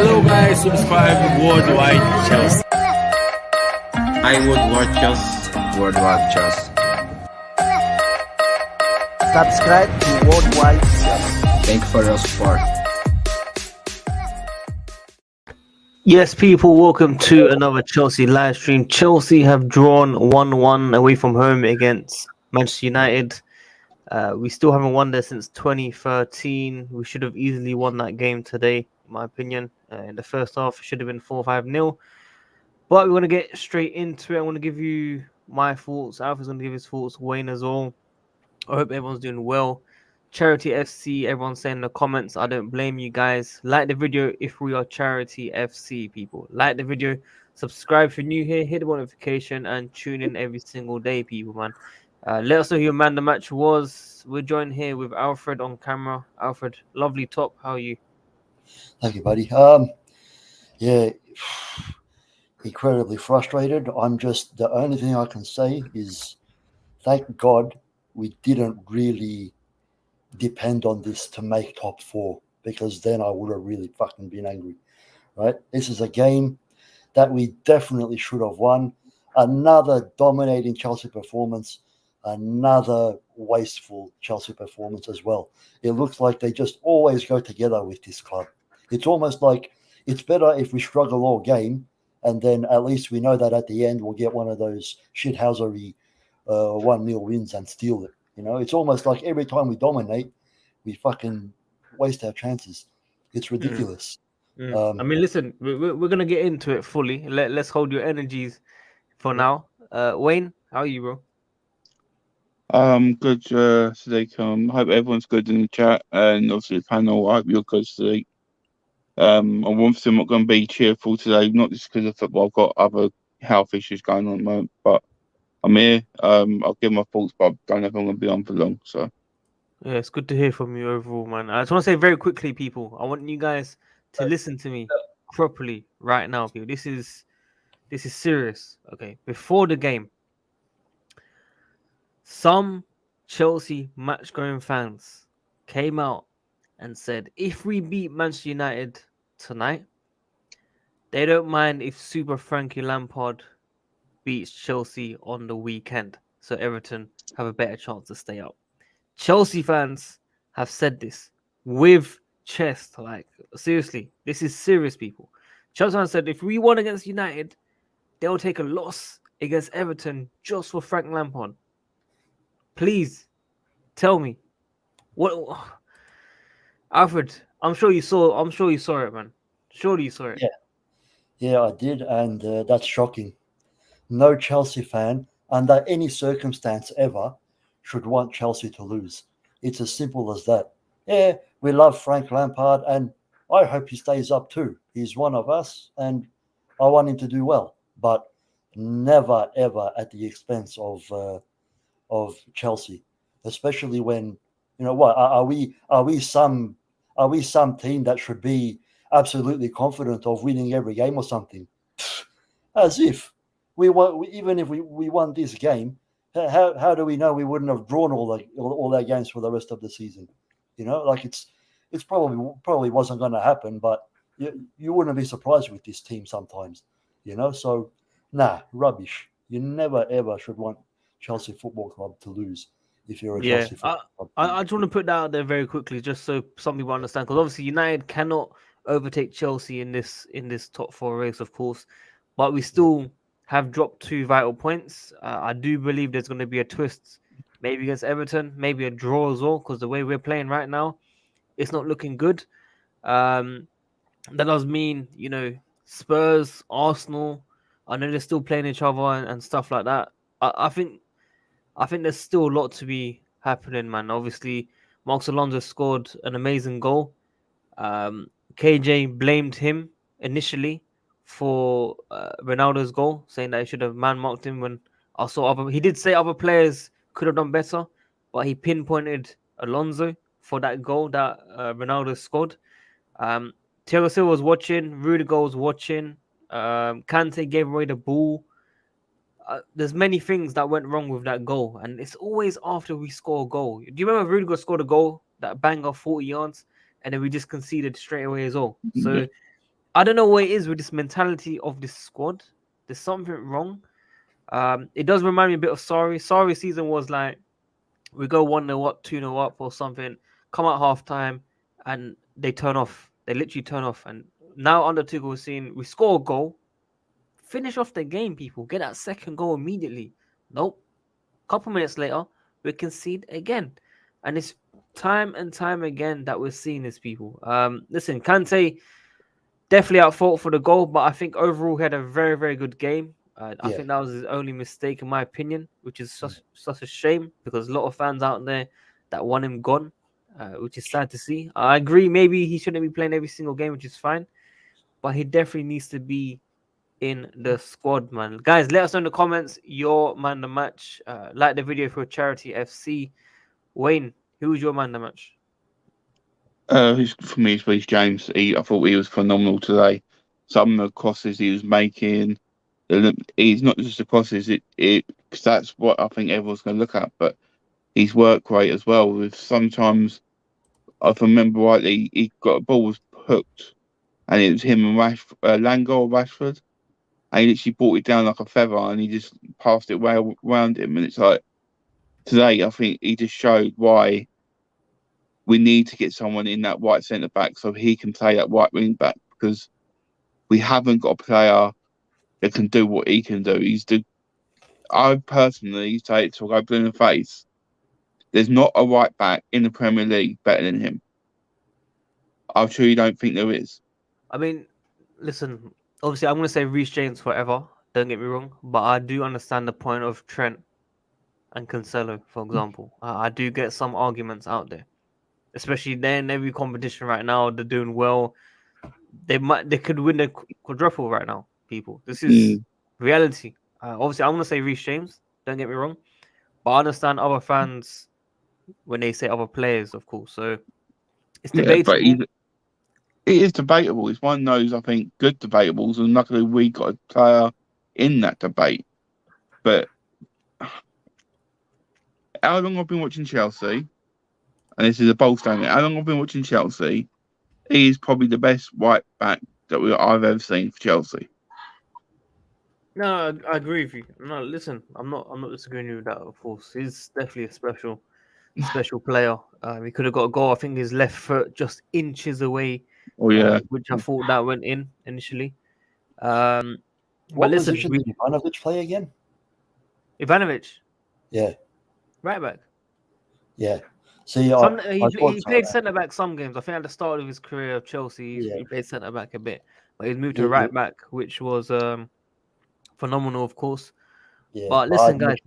Hello guys, subscribe Worldwide Chelsea. I would watch us. Worldwide Chelsea. Subscribe to Worldwide Chelsea. Thank you for your support. Yes, people, welcome to another Chelsea live stream. Chelsea have drawn 1-1 away from home against Manchester United. We still haven't won there since 2013. We should have easily won that game today, in my opinion. In the first half, it should have been 4-5-0. But we're going to get straight into it. I want to give you my thoughts. Alfred's going to give his thoughts. Wayne as well. I hope everyone's doing well. Charity FC, everyone's saying in the comments, I don't blame you guys. Like the video if we are Charity FC, people. Like the video, subscribe if you're new here, hit the notification, and tune in every single day, people, man. Let us know who your man the match was. We're joined here with Alfred on camera. Alfred, lovely top. How are you? Thank you, buddy. Yeah, incredibly frustrated. The only thing I can say is thank God we didn't really depend on this to make top four, because then I would have really fucking been angry, right? This is a game that we definitely should have won. Another dominating Chelsea performance, another wasteful Chelsea performance as well. It looks like they just always go together with this club. It's almost like it's better if we struggle all game, and then at least we know that at the end we'll get one of those shithousery 1-0 wins and steal it. You know, it's almost like every time we dominate, we fucking waste our chances. It's ridiculous. I mean, listen, we're going to get into it fully. Let's hold your energies for now. Wayne, how are you, bro? Good, Sadiq. Hope everyone's good in the chat, and obviously the panel. I hope you're good, Sadiq. I'm obviously not going to be cheerful today, not just because of football. I've got other health issues going on at the moment, but I'm here. I'll give my thoughts, but I don't know if I'm going to be on for long. So, yeah, it's good to hear from you overall, man. I just want to say very quickly, people, I want you guys to listen to me properly right now, people. This is serious, okay? Before the game, some Chelsea match-going fans came out and said, if we beat Manchester United tonight, they don't mind if Super Frankie Lampard beats Chelsea on the weekend, so Everton have a better chance to stay up. Chelsea fans have said this with chest, like, seriously, this is serious, people. Chelsea fans said if we won against United, they'll take a loss against Everton just for Frank Lampard. Please tell me what, Alfred. I'm sure you saw it, man. Surely you saw it. Yeah, I did, and that's shocking. No Chelsea fan, under any circumstance ever, should want Chelsea to lose. It's as simple as that. Yeah, we love Frank Lampard, and I hope he stays up too. He's one of us, and I want him to do well, but never ever at the expense of Chelsea, especially when, you know what, are we some team that should be absolutely confident of winning every game or something? As if even if we won this game, how do we know we wouldn't have drawn all our games for the rest of the season? You know, like it's probably wasn't going to happen, but you wouldn't be surprised with this team sometimes, you know. So rubbish. You never ever should want Chelsea Football Club to lose if you're a Chelsea Football Club. I just want to put that out there very quickly, just so some people understand, because obviously United cannot overtake Chelsea in this top four race, of course, but we still have dropped 2 vital points. I do believe there's going to be a twist, maybe against Everton, maybe a draw as well, because the way we're playing right now, it's not looking good. That does mean, you know, Spurs, Arsenal, I know they're still playing each other and stuff like that. I think there's still a lot to be happening, man. Obviously, Marcos Alonso scored an amazing goal. KJ blamed him initially for Ronaldo's goal, saying that he should have man-marked him. When I saw he did say other players could have done better, but he pinpointed Alonso for that goal that Ronaldo scored. Thiago Silva was watching, Rudiger was watching, Kante gave away the ball. There's many things that went wrong with that goal, and it's always after we score a goal. Do you remember Rudiger scored a goal, that banger 40 yards, and then we just conceded straight away as well? So I don't know what it is with this mentality of this squad. There's something wrong. It does remind me a bit of Sorry. Sorry season was like we go 1-0 up, 2-0 up or something, come out half time and they turn off. They literally turn off. And now under Tuchel we're seeing we score a goal, finish off the game, people. Get that second goal immediately. Nope. Couple minutes later, we concede again. And it's time and time again that we're seeing this, people. Listen, Kante definitely at fault for the goal, but I think overall he had a very, very good game. I think that was his only mistake, in my opinion, which is such a shame because a lot of fans out there that want him gone, which is sad to see. I agree, maybe he shouldn't be playing every single game, which is fine, but he definitely needs to be in the squad, man. Guys, let us know in the comments your man the match. Like the video for Charity FC. Wayne, who was your man the match? For me, it's Reece James. I thought he was phenomenal today. Some of the crosses he was making, he's not just the crosses. Cause that's what I think everyone's going to look at. But his work rate as well. With sometimes, if I remember rightly, he got a ball was hooked, and it was him and Langer or Rashford, and he literally brought it down like a feather, and he just passed it well around him. And it's like today, I think he just showed why we need to get someone in that right centre back so he can play that right wing back, because we haven't got a player that can do what he can do. I personally say it to go blue in the face. There's not a right back in the Premier League better than him. I truly don't think there is. I mean, listen, obviously I'm going to say Reece James forever. Don't get me wrong, but I do understand the point of Trent and Cancelo, for example. I do get some arguments out there. Especially they're in every competition right now. They're doing well. They could win the quadruple right now, people. This is reality. Obviously, I'm gonna say Reece James. Don't get me wrong, but I understand other fans when they say other players, of course. So it's debatable. Yeah, but it is debatable. It's one of those, I think, good debatables, and luckily we got a player in that debate. But how long I've been watching Chelsea, and this is a bold statement, how long I've been watching Chelsea, he is probably the best right back that I've ever seen for Chelsea. No, I agree with you. No, listen, I'm not disagreeing with that. Of course, he's definitely a special player. He could have got a goal. I think his left foot just inches away. Oh yeah, which I thought that went in initially. But What listen, position did Ivanovic play again? Ivanovic, Yeah, right back. yeah. See, He played centre back some games. I think at the start of his career of Chelsea, he played centre back a bit, but he's moved to right back, which was phenomenal, of course. Yeah, but listen, guys,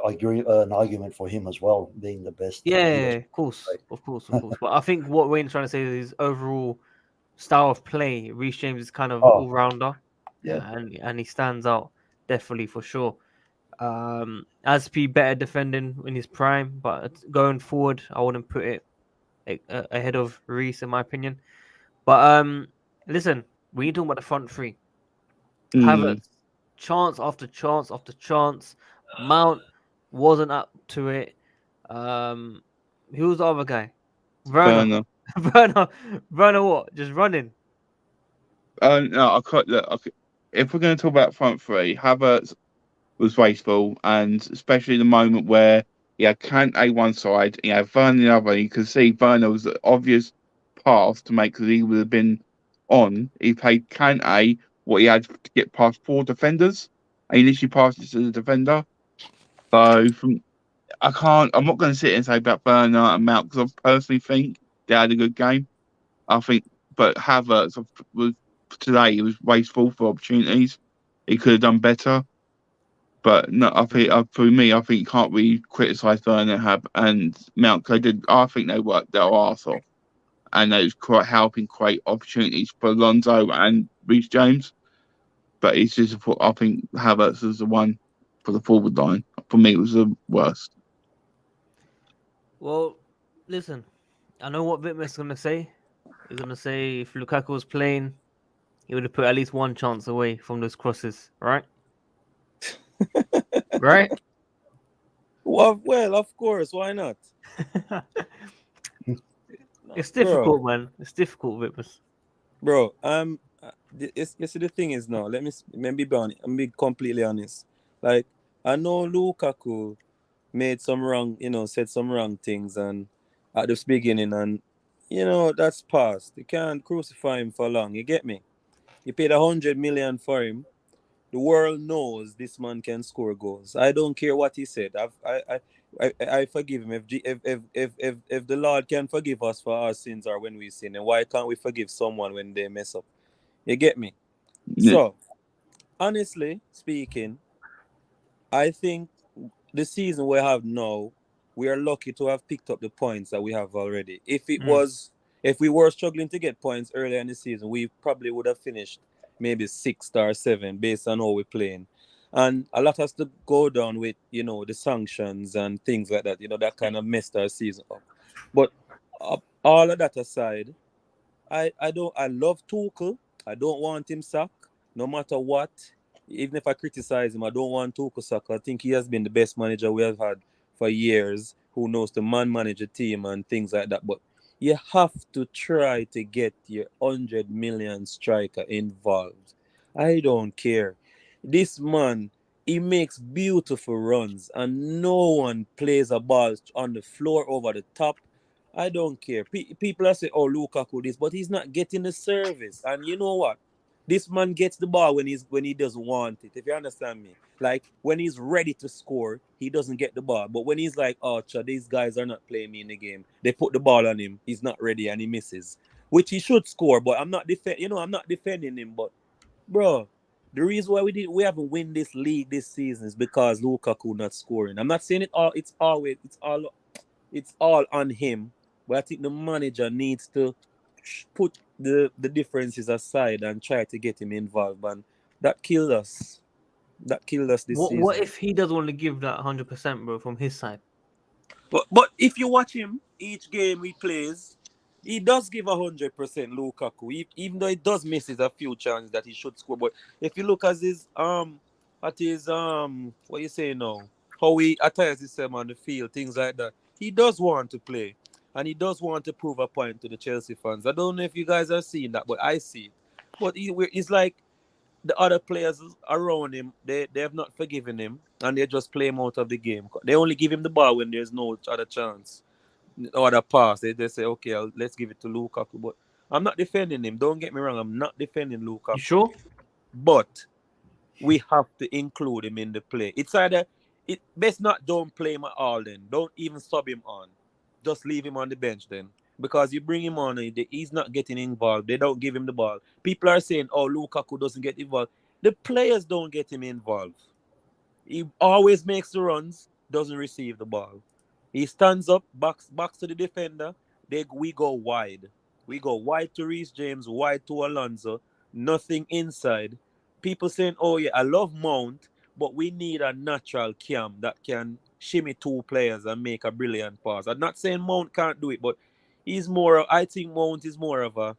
I agree. An argument for him as well, being the best. Yeah, of course. But I think what Wayne's trying to say is his overall style of play. Reece James is kind of all rounder, and he stands out definitely for sure. Aspi better defending in his prime, but going forward, I wouldn't put it ahead of Reece in my opinion. But listen, when you talking about the front three, Havertz, chance after chance after chance. Mount wasn't up to it. Who was the other guy? Werner. Werner what? Just running. No, I can't look. If we're going to talk about front three, Havertz was wasteful, and especially the moment where he had Kante one side, he had Werner the other. You could see Werner was the obvious path to make because he would have been on. He played Kante what he had to get past 4 defenders, and he literally passed it to the defender. So I'm not going to sit and say about Werner and Mount because I personally think they had a good game. I think, but Havertz was today. He was wasteful for opportunities. He could have done better. But no, I think for me, I think you can't really criticise Werner and Mount. I think they worked their arse off, and they was quite helping create opportunities for Alonso and Reece James. But it's just, I think Havertz was the one for the forward line. For me, it was the worst. Well, listen, I know what Vitma's going to say. He's going to say if Lukaku was playing, he would have put at least one chance away from those crosses, right? Right? Well, of course. Why not? It's difficult, man. It's difficult, Vitmas. Bro, You see, the thing is now. Let me be honest. I'm be completely honest. Like I know Lukaku made some wrong, said some wrong things and at the beginning, and that's past. You can't crucify him for long. You get me? You paid 100 million for him. The world knows this man can score goals. I don't care what he said. I forgive him. If the Lord can forgive us for our sins or when we sin, then why can't we forgive someone when they mess up? You get me? Yeah. So, honestly speaking, I think the season we have now, we are lucky to have picked up the points that we have already. If we were struggling to get points earlier in the season, we probably would have finished maybe 6 or 7 based on how we're playing. And a lot has to go down with, the sanctions and things like that, that kind of messed our season up. But all of that aside, I love Tuchel. I don't want him sacked, no matter what. Even if I criticize him, I don't want Tuchel sacked. I think he has been the best manager we have had for years, who knows to manage a team and things like that. But you have to try to get your 100 million striker involved. I don't care. This man, he makes beautiful runs, and no one plays a ball on the floor over the top. I don't care. People are saying, "Oh, Lukaku this," but he's not getting the service. And you know what? This man gets the ball when he doesn't want it. If you understand me, like when he's ready to score, he doesn't get the ball. But when he's like, "Oh, these guys are not playing me in the game," they put the ball on him. He's not ready and he misses, which he should score. But I'm not defending him. But bro, the reason why we haven't win this league this season is because Lukaku not scoring. I'm not saying it all. It's all on him. But I think the manager needs to put the differences aside and try to get him involved. And that killed us. That killed us this What season. if he doesn't want to give that 100%, bro, from his side? But if you watch him each game he plays, he does give 100% Lukaku. Even though he does misses a few chances that he should score. But if you look at his what you say now, how he attires himself on the field, things like that, he does want to play. And he does want to prove a point to the Chelsea fans. I don't know if you guys are seeing that, but I see it. But it's like the other players around him, they have not forgiven him and they just play him out of the game. They only give him the ball when there's no other chance, no other pass. They say, okay, let's give it to Lukaku. But I'm not defending him. Don't get me wrong. I'm not defending You Lukaku. sure? But we have to include him in the play. It's either it best not don't play him at all then. Don't even sub him on. Just leave him on the bench then. Because you bring him on, he's not getting involved. They don't give him the ball. People are saying, "Oh, Lukaku doesn't get involved." The players don't get him involved. He always makes the runs, doesn't receive the ball. He stands up, backs to the defender. We go wide. We go wide to Reece James, wide to Alonso. Nothing inside. People saying, "Oh yeah, I love Mount, but we need a natural cam that can shimmy two players and make a brilliant pass." I'm not saying Mount can't do it, but I think Mount is more of a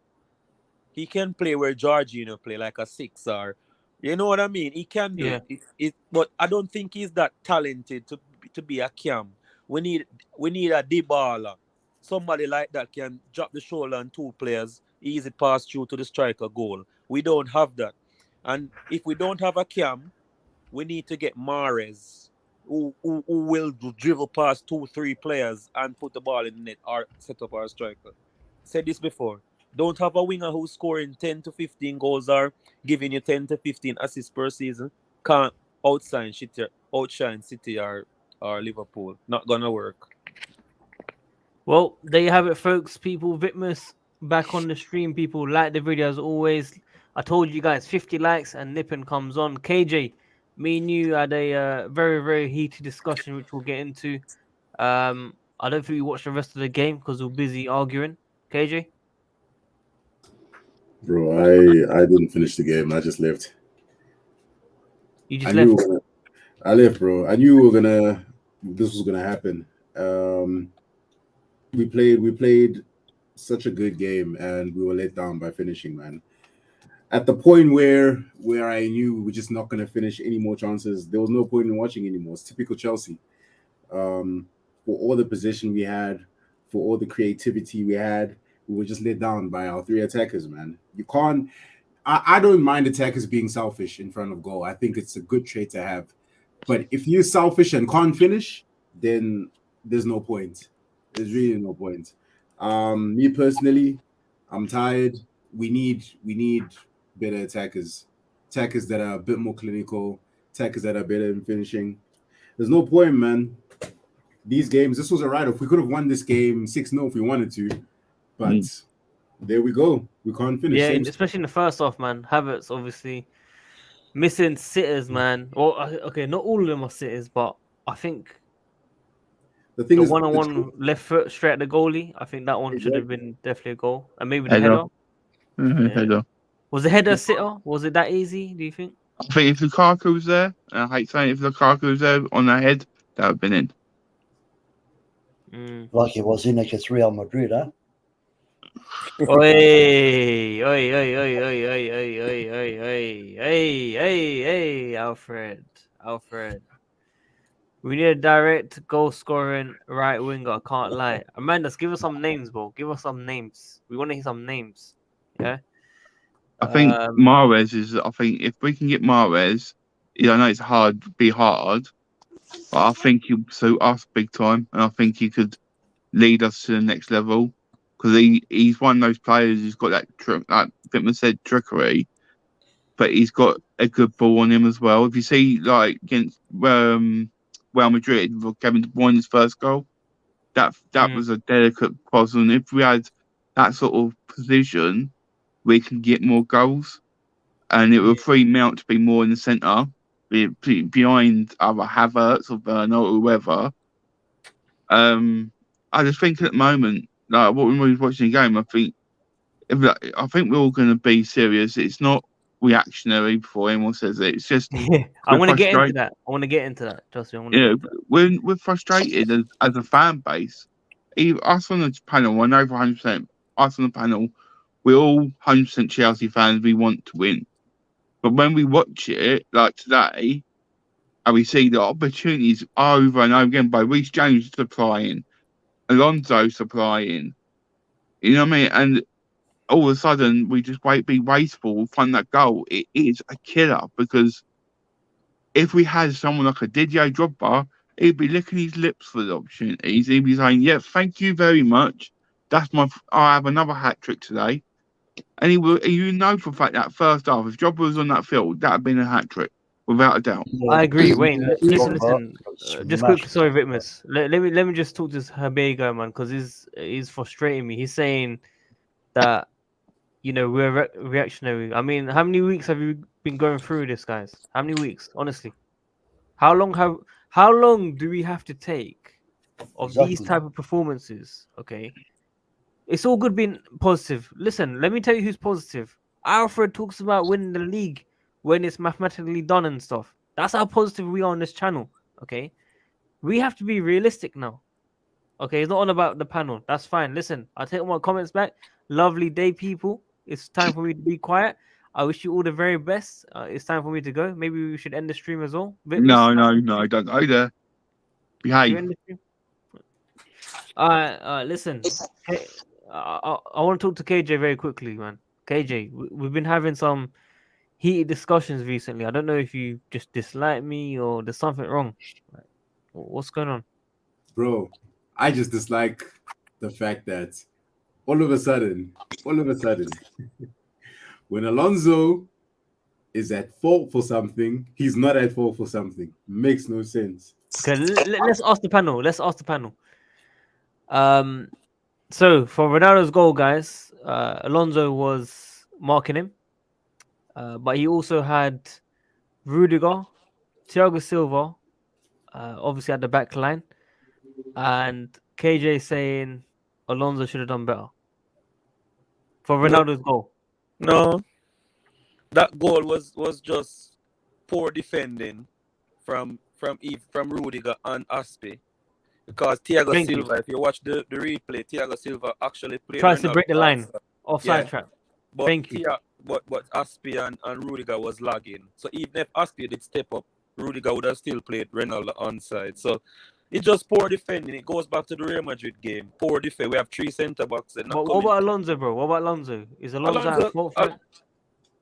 he can play where Jorginho play, like a six or you know what I mean? He can do Yeah. it. But I don't think he's that talented to be a cam. We need a Dybala. Somebody like that can drop the shoulder on two players, easy pass through to the striker goal. We don't have that. And if we don't have a cam, we need to get Mahrez, who will dribble past 2, 3 players and put the ball in the net or set up our striker. Said this before. Don't have a winger who's scoring 10 to 15 goals or giving you 10 to 15 assists per season. Can't outshine City or Liverpool. Not gonna work. Well, there you have it, folks. People, Vitmus back on the stream. People, like the video as always. I told you guys 50 likes and Nippon comes on. KJ, me and you had a very, very heated discussion, which we'll get into. I don't think we watched the rest of the game because we were busy arguing. KJ? Bro, I didn't finish the game. I just left. You I just knew left. I left, bro. I knew this was gonna happen. We played such a good game and we were let down by finishing, man. At the point where I knew we were just not gonna finish any more chances, there was no point in watching anymore. It's typical Chelsea. For all the possession we had, for all the creativity we had, we were just let down by our three attackers, man. You can't. I don't mind attackers being selfish in front of goal. I think it's a good trait to have. But if you're selfish and can't finish, then there's no point. There's really no point. Me personally, I'm tired. We need better attackers. Attackers that are a bit more clinical, attackers that are better in finishing. There's no point, man. These games, this was a write-off. We could have won this game 6-0 if we wanted to, but there we go. We can't finish. Yeah, Same especially in the first half, man. Havertz obviously missing sitters, man. Well, okay, not all of them are sitters, but I think the thing the is, one-on-one left foot straight at the goalie, I think that one should have been definitely a goal, and maybe the Header. header. Header. Was the header a sitter? Was it that easy? Do you think? I think if Lukaku was there, and I hate saying if Lukaku was there on the head, that would have been in. Like it was in against Real Madrid, huh? Oi, oi, oi, oi, oi, oi, oi, oi, oi, oi, Alfred. We need a direct goal scoring right winger. I can't lie. Amanda, give us some names, bro. Give us some names. We want to hear some names. Yeah. I think Mahrez is. I think if we can get Mahrez, I know it's hard, but I think he'll suit us big time, and I think he could lead us to the next level because he's one of those players who's got that Fitman said trickery, but he's got a good ball on him as well. If you see like against Real Madrid, Kevin De Bruyne's first goal, that was a delicate puzzle, and if we had that sort of position, we can get more goals, and it will free Mount to be more in the centre, behind either Havertz or Werner or whoever. I just think at the moment, like what we were watching the game, I think we're all going to be serious. It's not reactionary before anyone says it. It's just I want to get into that. Trust me. We're frustrated as a fan base. Us on the panel, I know for 100%. Us on the panel, we're all 100% Chelsea fans. We want to win, but when we watch it, like today, and we see the opportunities over and over again by Reece James supplying, Alonso supplying, you know what I mean? And all of a sudden, we just be wasteful from that goal. It is a killer because if we had someone like a Didier Drogba, he'd be licking his lips for the opportunities. He'd be saying, "Yeah, thank you very much. I have another hat trick today." And you know for a fact that first half, if Drogba was on that field, that'd have been a hat trick without a doubt. I agree. Wait, listen. Just quick, sorry, Vicmus. Let me just talk to this Habego man because he's frustrating me. He's saying that we're reactionary. I mean, how many weeks have you been going through this, guys? How many weeks? Honestly, how long do we have to take of these type of performances? Okay, it's all good being positive. Listen, let me tell you who's positive. Alfred talks about winning the league when it's mathematically done and stuff. That's how positive we are on this channel. Okay, we have to be realistic now. Okay, it's not all about the panel. That's fine. Listen, I'll take all my comments back. Lovely day, people. It's time for me to be quiet. I wish you all the very best. It's time for me to go. Maybe we should end the stream as well. No, don't go there. Behave. Listen. Hey, I want to talk to KJ very quickly, man. KJ, we've been having some heated discussions recently. I don't know if you just dislike me or there's something wrong. What's going on? Bro, I just dislike the fact that all of a sudden, when Alonso is at fault for something, he's not at fault for something. Makes no sense. Okay, let's ask the panel. So for Ronaldo's goal, guys, Alonso was marking him, but he also had Rudiger, Thiago Silva, obviously at the back line, and KJ saying Alonso should have done better for Ronaldo's goal. No, that goal was just poor defending from Rudiger and Aspi. Because Thiago Silva, if you watch the replay, Thiago Silva actually tries to break the line, offside trap. But Thank you. But Aspi and Rudiger was lagging. So even if Aspi did step up, Rudiger would have still played Ronaldo onside. So it's just poor defending. It goes back to the Real Madrid game. Poor defense. We have three centre backs. What about Alonso, bro? What about Alonso? Is Alonso at fault for it?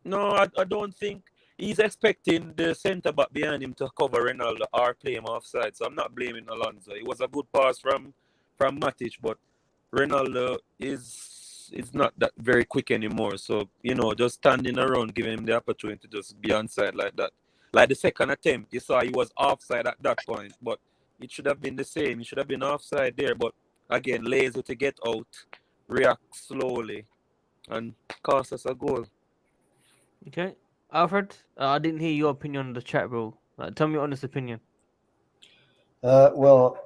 No, I don't think he's expecting the centre back behind him to cover Ronaldo or play him offside. So I'm not blaming Alonso. It was a good pass from Matic, but Ronaldo is not that very quick anymore. So just standing around, giving him the opportunity to just be onside like that. Like the second attempt, you saw he was offside at that point, but it should have been the same. He should have been offside there, but again, lazy to get out, react slowly, and cost us a goal. Okay, Alfred, I didn't hear your opinion on the chat, bro. Tell me your honest opinion. Well,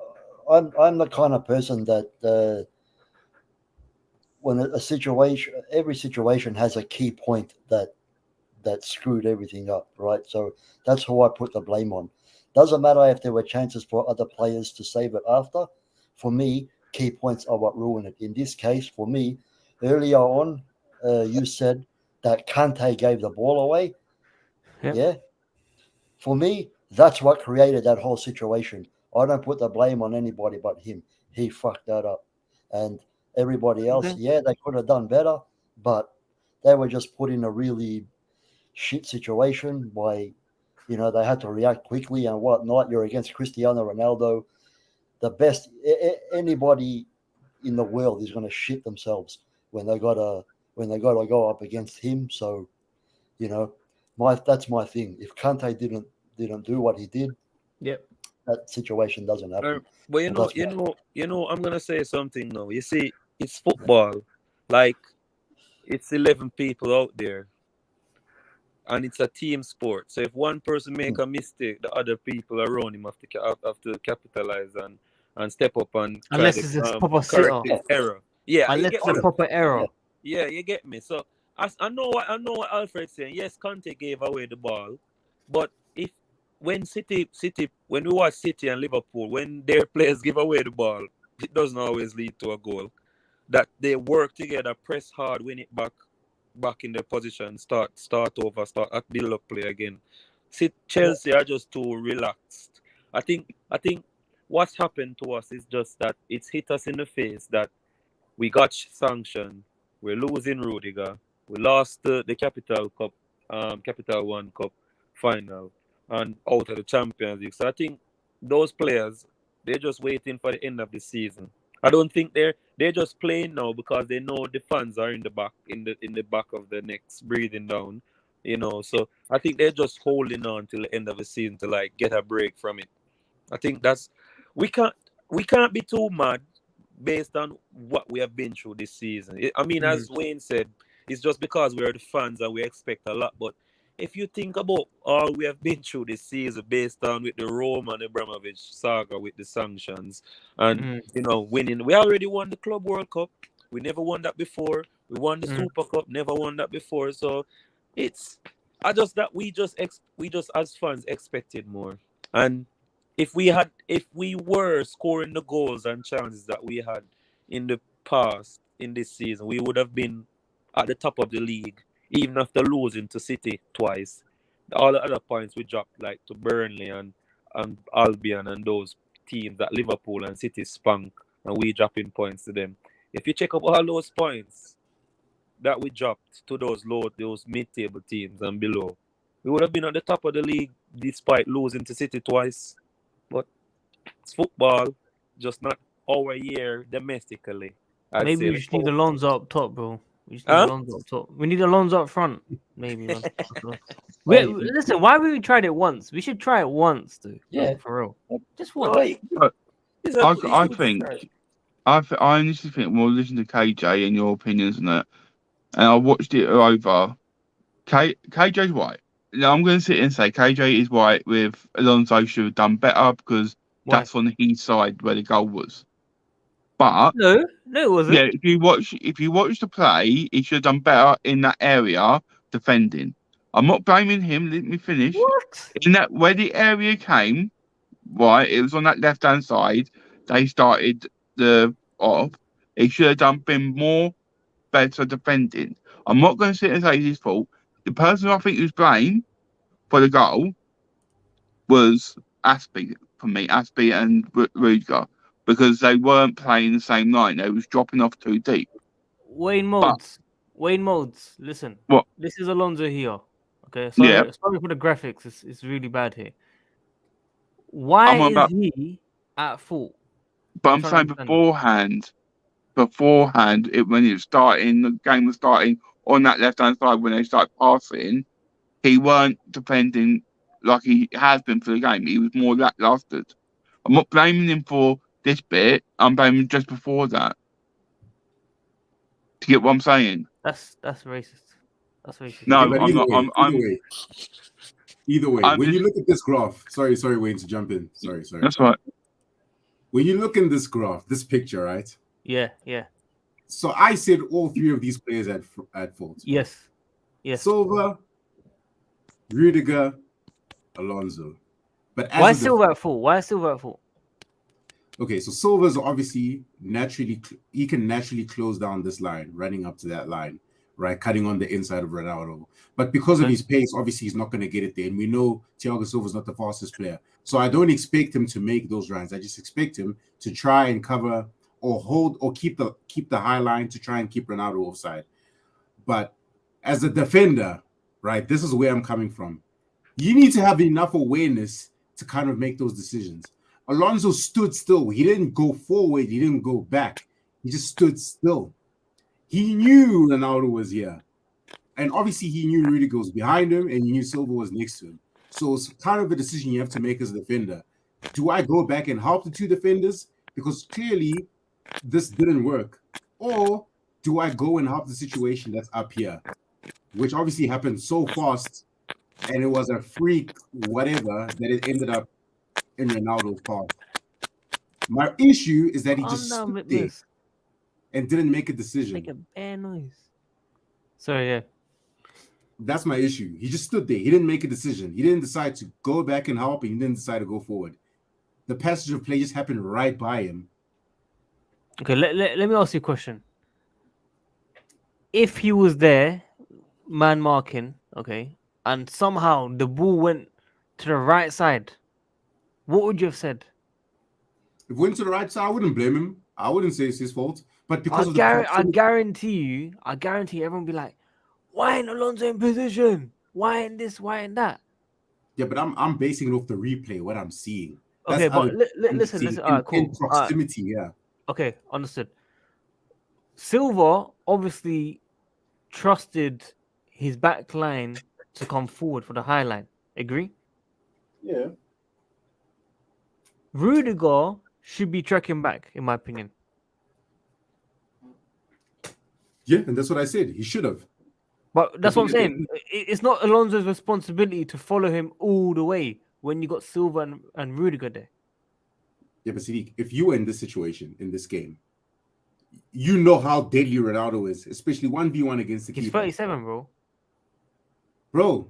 I'm the kind of person that when every situation has a key point that screwed everything up, right? So that's who I put the blame on. Doesn't matter if there were chances for other players to save it after. For me, key points are what ruin it. In this case, for me, earlier on, you said that Kante gave the ball away. Yep. Yeah. For me, that's what created that whole situation. I don't put the blame on anybody but him. He fucked that up. And everybody else, Okay. yeah, they could have done better, but they were just put in a really shit situation by, they had to react quickly and whatnot. You're against Cristiano Ronaldo. The best, anybody in the world is going to shit themselves when they gotta go up against him. So, that's my thing. If Kante didn't do what he did, Yep. that situation doesn't happen. But I'm gonna say something now. You see, it's football. Like, it's 11 people out there, and it's a team sport. So if one person make a mistake, the other people around him have to capitalize and step up and Unless try it's to a proper correct sitter. his error. Yeah, you Unless get it's a me? proper error. Yeah, you get me. So I know what Alfred's saying. Yes, Conte gave away the ball, but when we watch City and Liverpool, when their players give away the ball, it doesn't always lead to a goal. That they work together, press hard, win it back in their position, start over, start at build up play again. Chelsea are just too relaxed. I think what's happened to us is just that it's hit us in the face that we got sanctioned. We're losing Rudiger. We lost the Capital Cup, Capital One Cup final, and out of the Champions League. So I think those players, they're just waiting for the end of the season. I don't think they're just playing now because they know the fans are in the back of the necks, breathing down. So I think they're just holding on till the end of the season to like get a break from it. I think that's we can't be too mad based on what we have been through this season. I mean, as Wayne said, it's just because we're the fans and we expect a lot. But if you think about all we have been through this season based on with the Roman Abramovich saga with the sanctions and winning, we already won the Club World Cup. We never won that before. We won the Super Cup, never won that before. So it's we just as fans expected more. And if we were scoring the goals and chances that we had in the past in this season, we would have been at the top of the league, even after losing to City twice. All the other points we dropped, like to Burnley and Albion and those teams that Liverpool and City spunk, and we dropping points to them. If you check up all those points that we dropped to those mid-table teams and below, we would have been at the top of the league despite losing to City twice. But it's football, just not our year domestically. Maybe we just need Alonso up top, bro. We just need Huh? Alonso up top. We need Alonso up front, maybe, man. Listen, why have we tried it once? We should try it once, dude. Yeah. For real. Just once. I initially think we'll listen to KJ and your opinions on it, and I watched it over. KJ's right. Now, I'm going to sit and say KJ is right with Alonso should have done better because that's on his side where the goal was. But no, it wasn't. Yeah, if you watch the play, he should have done better in that area defending. I'm not blaming him. Let me finish. What? In that where the area came, right? It was on that left hand side. They started the off. He should have been more better defending. I'm not going to sit and say it's his fault. The person I think who's blamed for the goal was Aspie for me, Aspie and Rudiger, because they weren't playing the same line. They was dropping off too deep. Wayne Modes. Wayne Modes, listen. What? This is Alonso here. Okay, Yeah. sorry for the graphics. It's really bad here. Why I'm on is about, he at fault? but I'm I'm trying to saying understand. beforehand, when it was starting, the game was starting on that left hand side when they started passing. He weren't defending like he has been for the game. He was more lackluster. I'm not blaming him for this bit. I'm blaming him just before that. To get what I'm saying? That's racist. That's racist. Okay, No, but I'm not. either way, I'm when you just. look at this graph, sorry, Wayne, to jump in. Sorry. That's right. When you look in this graph, this picture, right? Yeah. So I said all three of these players at fault. Yes. Silva, Rudiger, Alonso. But Why is Silva at fault? Okay, so Silva's obviously he can naturally close down this line, running up to that line, right, cutting on the inside of Ronaldo. But because of his pace, obviously he's not going to get it there. And we know Thiago Silva's not the fastest player. So I don't expect him to make those runs. I just expect him to try and cover or hold or keep the high line to try and keep Ronaldo offside. But as a defender, right, this is where I'm coming from. You need to have enough awareness to kind of make those decisions. Alonso stood still. He didn't go forward. He didn't go back. He just stood still. He knew Ronaldo was here. And obviously he knew Rudiger was behind him and he knew Silva was next to him. So it's kind of a decision you have to make as a defender. Do I go back and help the two defenders? Because clearly this didn't work. Or do I go and help the situation that's up here? Which obviously happened so fast and it was a freak whatever that it ended up in Ronaldo's path. My issue is that he just stood there and didn't make a decision. Make a bad noise. Sorry, yeah. That's my issue. He just stood there. He didn't make a decision. He didn't decide to go back and help, and he didn't decide to go forward. The passage of play just happened right by him. Okay, let me ask you a question. If he was there, man marking, okay, and somehow the ball went to the right side, what would you have said? If it went to the right side, I wouldn't blame him. I wouldn't say it's his fault. But because I guarantee everyone will be like, why ain't Alonso in position? Why ain't this? Why ain't that? Yeah, but I'm basing it off the replay, what I'm seeing. Okay, but listen. All right, cool. In proximity, yeah. Okay, understood. Silva obviously trusted his back line to come forward for the high line. Agree? Yeah. Rudiger should be tracking back, in my opinion. Yeah, and that's what I said. He should have. But that's what I'm saying. It's not Alonso's responsibility to follow him all the way when you got Silva and Rudiger there. Yeah, but Sadiq, if you were in this situation, in this game, you know how deadly Ronaldo is, especially 1v1 against the keeper. He's 37, bro. Bro,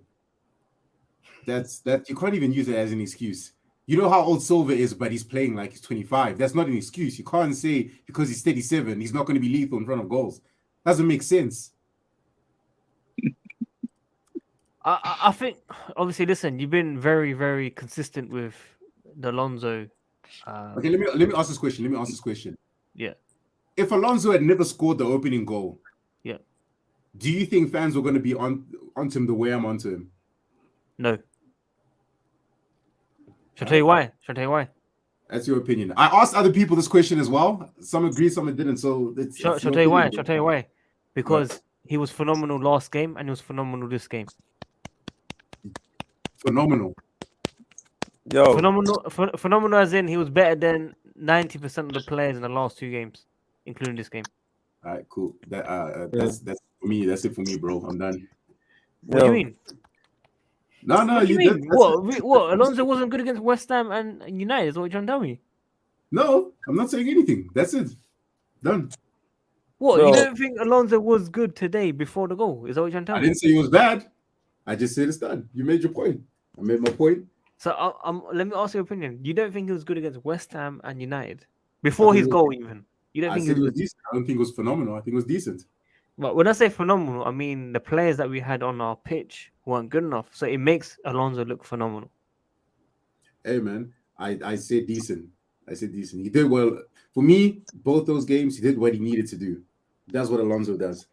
that you can't even use it as an excuse. You know how old Silva is, but he's playing like he's 25. That's not an excuse. You can't say because he's 37, he's not going to be lethal in front of goals. Doesn't make sense. I think, obviously, listen, you've been very, very consistent with the Alonso. Okay, let me ask this question. Yeah. If Alonso had never scored the opening goal, yeah, do you think fans were going to be onto him the way I'm onto him? No. Shall I tell you why? That's your opinion. I asked other people this question as well. Some agreed, some didn't. So Shall I tell you why? Because he was phenomenal last game and he was phenomenal this game. Phenomenal. Yo. Phenomenal as in he was better than 90% of the players in the last two games, including this game. All right, cool. That's for me. That's it for me, bro. I'm done. What do you mean? No, what do you mean? What? Alonso wasn't good against West Ham and United. Is what you're trying to tell me? No, I'm not saying anything. That's it. Done. What? You don't think Alonso was good today before the goal? Is that what you're trying to tell me? I didn't say he was bad. I just said it's done. You made your point. I made my point. So let me ask your opinion. You don't think he was good against West Ham and United before his goal even? You don't think he was decent? I don't think it was phenomenal. I think it was decent. But when I say phenomenal, I mean the players that we had on our pitch weren't good enough. So it makes Alonso look phenomenal. Hey man, I said decent. He did well. For me, both those games, he did what he needed to do. That's what Alonso does.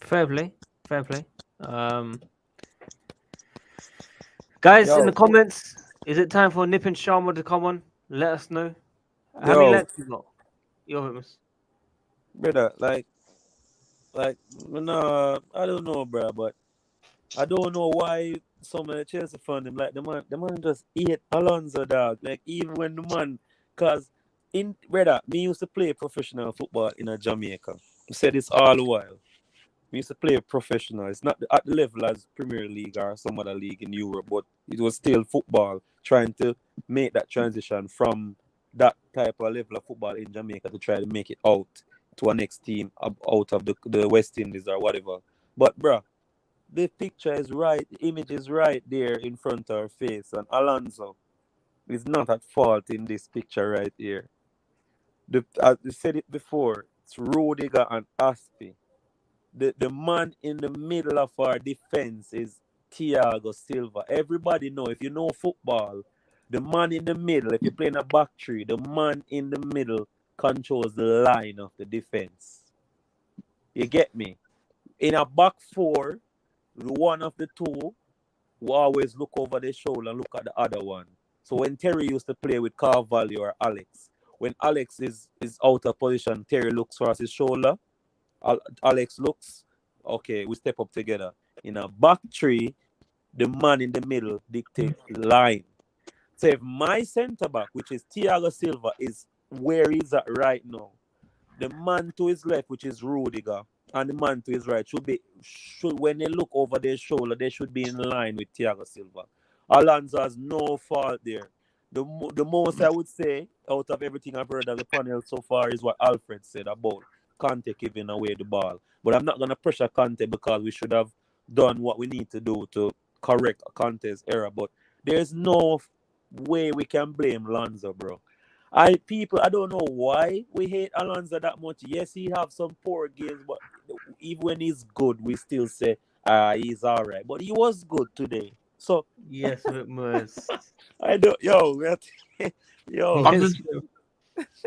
Fair play. Fair play. Guys, in Yo, the comments, is it time for Nip and Sharma to come on? Let us know. How many yo, likes you got? Yo, Miss. brother, no, I don't know, bro, but I don't know why some of the Chelsea fans them like the man just hate Alonso, dog. Like even when the man, cause in brother, me used to play professional football in a Jamaica. I said this all the while. We used to play professional. It's not at the level as Premier League or some other league in Europe, but it was still football. Trying to make that transition from that type of level of football in Jamaica to try to make it out to a next team out of the West Indies or whatever. But bruh, the picture is right, the image is right there in front of our face, and Alonso is not at fault in this picture right here. I said it before, it's Rudiger and Aspi. The man in the middle of our defense is Thiago Silva. Everybody know, if you know football, the man in the middle, if you're playing a back three, the man in the middle controls the line of the defense. You get me? In a back four, one of the two will always look over their shoulder and look at the other one. So when Terry used to play with Carvalho or Alex, when Alex is out of position, Terry looks for his shoulder. Alex looks, okay, we step up together. In a back three, the man in the middle dictates the line. So if my centre back, which is Thiago Silva, is where he's at right now, the man to his left, which is Rudiger, and the man to his right should when they look over their shoulder, they should be in line with Thiago Silva. Alonso has no fault there. The most I would say out of everything I've heard of the panel so far is what Alfred said about Conte giving away the ball. But I'm not going to pressure Conte because we should have done what we need to do to correct Conte's error. But there's no way we can blame Alonso, bro. I don't know why we hate Alonso that much. Yes, he have some poor games, but even when he's good, we still say he's all right. But he was good today. So yes, it was. I don't, yo, yo. I'm just,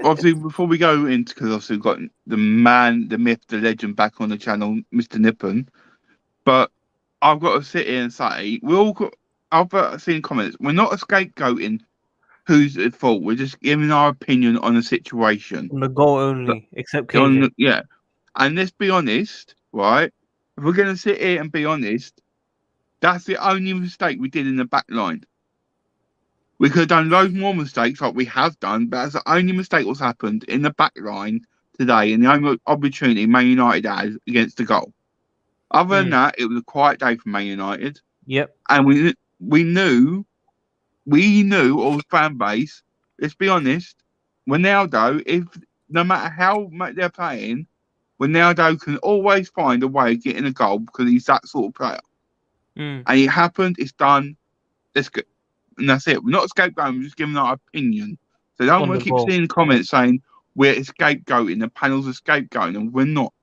obviously, before we go into, because obviously we've got the man, the myth, the legend back on the channel, Mr. Nippon. But I've got to sit here and say, I've seen comments, we're not scapegoating who's at fault. We're just giving our opinion on the situation. On the goal only, except KJ. Yeah. And let's be honest, right? If we're going to sit here and be honest, that's the only mistake we did in the back line. We could have done loads more mistakes like we have done, but that's the only mistake that's happened in the back line today and the only opportunity Man United had against the goal. Other than that, it was a quiet day for Man United. Yep. And we knew, all the fan base, let's be honest, Ronaldo, if no matter how much they're playing, Ronaldo can always find a way of getting a goal because he's that sort of player. And it happened, it's done, let's go. And that's it. We're not scapegoating, we're just giving our opinion. So don't want to keep seeing comments saying we're scapegoating, the panel's are scapegoating, and we're not.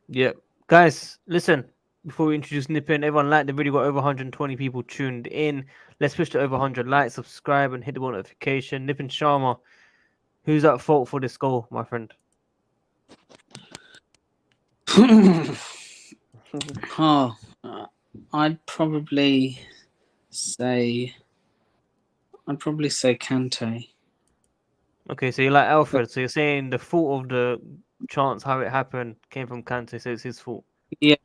Yeah. Guys, listen, before we introduce Nippon, everyone like the video, got over 120 people tuned in. Let's push to over 100 likes, subscribe, and hit the bell notification. Nippon Sharma, who's at fault for this goal, my friend? I'd probably say Kante. Okay, so you're like Alfred. So you're saying the fault of the chance, how it happened, came from Kante, so it's his fault. Yeah.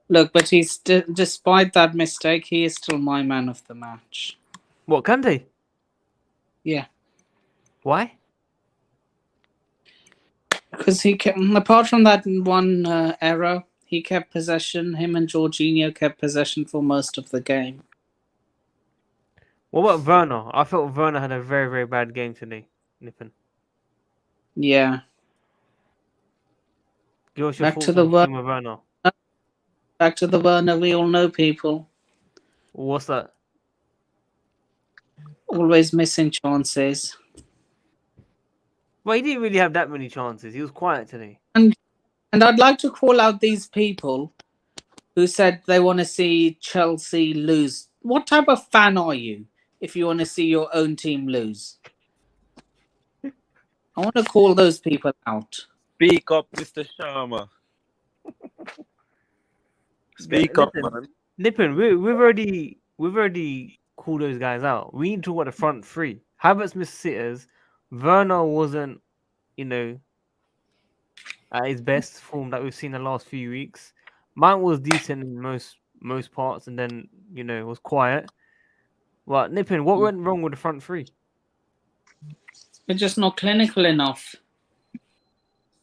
Look, but he's despite that mistake, he is still my man of the match. What, Kante? Yeah. Why? Because he kept, apart from that one error, he kept possession. Him and Jorginho kept possession for most of the game. What about Werner? I felt Werner had a very, very bad game today, Nippon. Yeah. Back to the Werner. Back to the Werner. We all know people. What's that? Always missing chances. Well, he didn't really have that many chances. He was quiet today. And I'd like to call out these people who said they want to see Chelsea lose. What type of fan are you if you want to see your own team lose? I want to call those people out. Speak up, Mr. Sharma. Speak up, Listen, man. Nippon, we've already called those guys out. We need to talk about the front three. Havertz missed sitters. Werner wasn't, you know, at his best form that we've seen the last few weeks. Mount was decent in most parts, and then was quiet. Well, Nippon, what went wrong with the front three? They're just not clinical enough.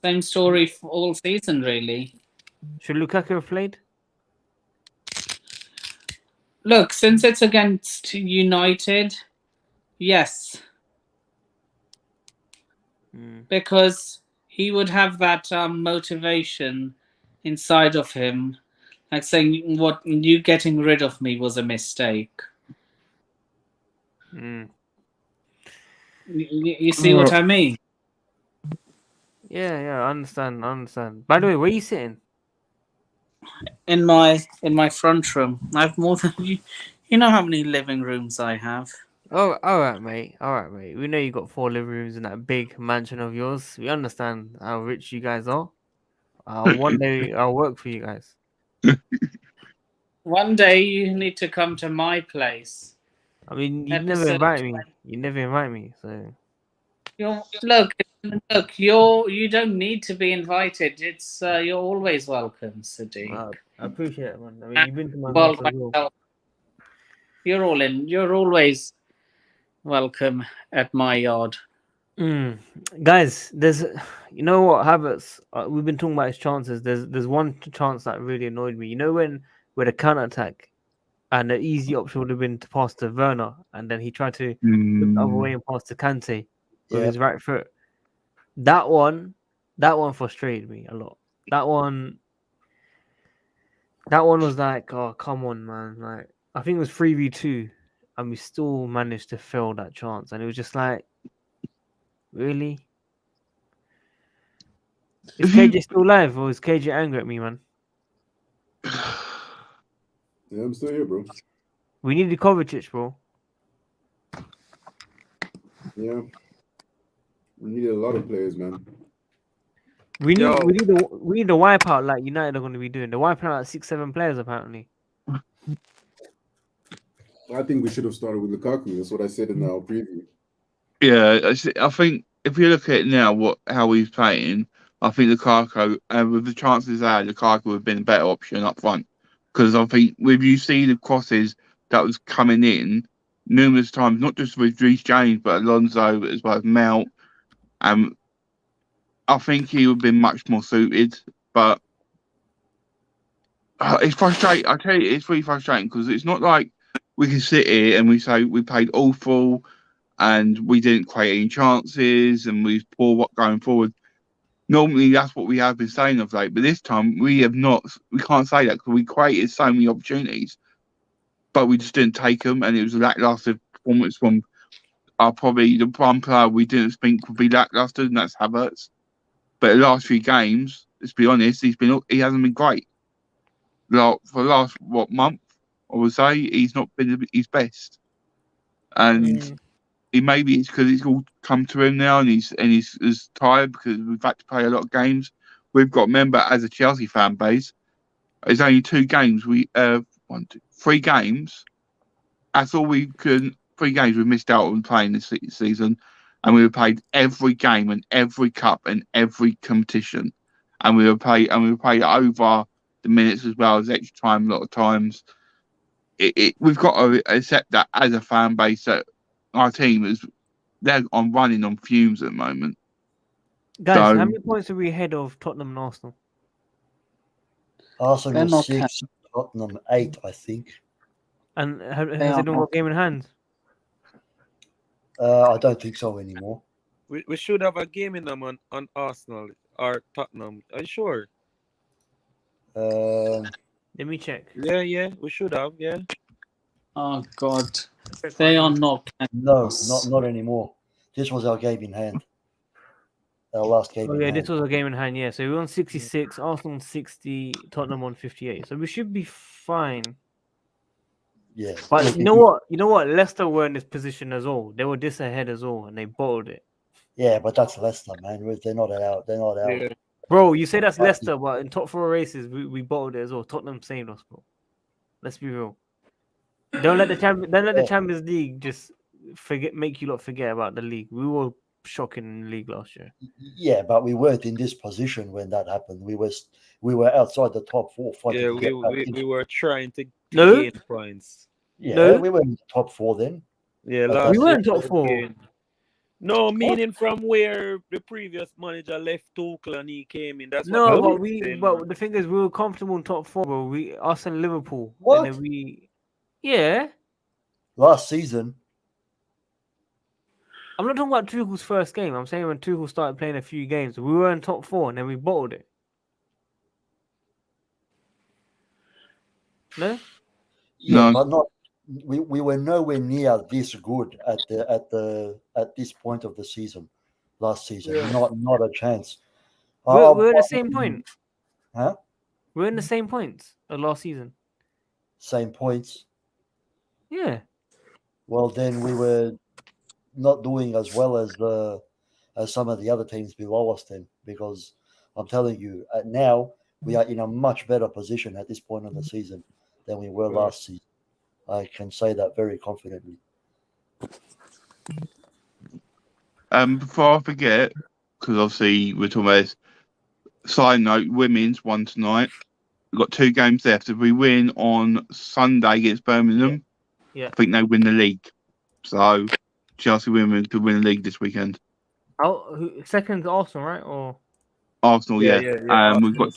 Same story for all season, really. Should Lukaku have played? Look, since it's against United, yes. Because he would have that motivation inside of him, like saying, "What you getting rid of me was a mistake." You see what I mean? Yeah, I understand. By the way, where are you sitting? In my front room, I have more than you. You know how many living rooms I have. Oh, all right, mate. We know you got 4 living rooms in that big mansion of yours. We understand how rich you guys are. One day I'll work for you guys. One day you need to come to my place. I mean, you never Episode invite me. 20. You never invite me, so. Look. You don't need to be invited. It's you're always welcome, Sadiq. I appreciate it, man. I mean, you've been to my Well, house as well. myself, you're all in. You're always welcome at my yard. Guys, there's, you know what, Havertz, we've been talking about his chances. There's one chance that really annoyed me. You know when with a counter attack, and the easy option would have been to pass to Werner, and then he tried to look the other way and pass to Kante with his right foot. That one frustrated me a lot. That one was like, oh come on, man! Like I think it was 3v2, and we still managed to fail that chance, and it was just like, really? Is KJ still live, or is KJ angry at me, man? Yeah, I'm still here, bro. We need the Kovacic, bro. Yeah. We need a lot of players, man. We need a wipeout like United are going to be doing. The wipeout like 6-7 players apparently. I think we should have started with Lukaku. That's what I said in our preview. Yeah, I think if you look at it now, how he's playing, I think Lukaku, with the chances there, Lukaku would have been a better option up front. Because I think if you see the crosses that was coming in numerous times, not just with Reece James, but Alonso as well as Mount, I think he would have been much more suited. But it's frustrating. I tell you, it's really frustrating because it's not like we can sit here and we say we played awful and we didn't create any chances and we was poor going forward. Normally, that's what we have been saying of late, but this time we have not. We can't say that because we created so many opportunities, but we just didn't take them, and it was a lackluster performance from probably the one player we didn't think would be lackluster, and that's Havertz. But the last few games, let's be honest, he hasn't been great. Like for the last month, I would say he's not been his best, and. Maybe it's because it's all come to him now, and he's tired because we've had to play a lot of games. We've got to remember, as a Chelsea fan base, it's only 2 games. 3 games. That's all we could. 3 games we missed out on playing this season, and we played every game and every cup and every competition, and we played over the minutes as well as extra time a lot of times. We've got to accept that as a fan base that. Our team they're running on fumes at the moment. Guys, how many points are we ahead of Tottenham and Arsenal? Arsenal 6, Tottenham 8, I think. And has anyone got a game in hand? I don't think so anymore. We should have a game in them on Arsenal or Tottenham. Are you sure? Let me check. Yeah, we should have, yeah. Oh God, they are not. No, not anymore. This was our game in hand. Our last game. This was a game in hand. Yeah, so we're on 66, Arsenal on 60, Tottenham on 58. So we should be fine. Yeah, but you know what? Leicester were in this position as well. They were this ahead as well, and they bottled it. Yeah, but that's Leicester, man. They're not out. They're not out. Bro, you say that's Leicester, but in top 4 races, we bottled it as well. Tottenham saved us, bro. Let's be real. Don't let the Champions League just make you lot forget about the league. We were shocking in the league last year. Yeah, but we weren't in this position when that happened. We were outside the top 4 fighting to get back in. we were trying to No? gain points. Yeah, No? we were in the top 4 then. Yeah, But last We year weren't top was 4. gain. No, meaning from where the previous manager left Tuchel and he came in. That's No, what but the thing is, we were comfortable in top 4, bro. Us and Liverpool. What? And then yeah. Last season, I'm not talking about Tuchel's first game. I'm saying when Tuchel started playing a few games, we were in top 4 and then we bottled it. No? yeah, No. but not. We were nowhere near this good at this point of the season. Last season, not a chance. We're at the same point. Huh? We're in the same points as last season. Same points. Yeah. Well, then we were not doing as well as some of the other teams below us. Then, because I'm telling you, now we are in a much better position at this point of the season than we were last season. I can say that very confidently. Before I forget, because obviously we're talking about this, side note, women's won tonight. We've got 2 games left. If we win on Sunday against Birmingham, Yeah. I think they win the league. So Chelsea women could win the league this weekend. Second Arsenal, right? Or Arsenal, yeah. Arsenal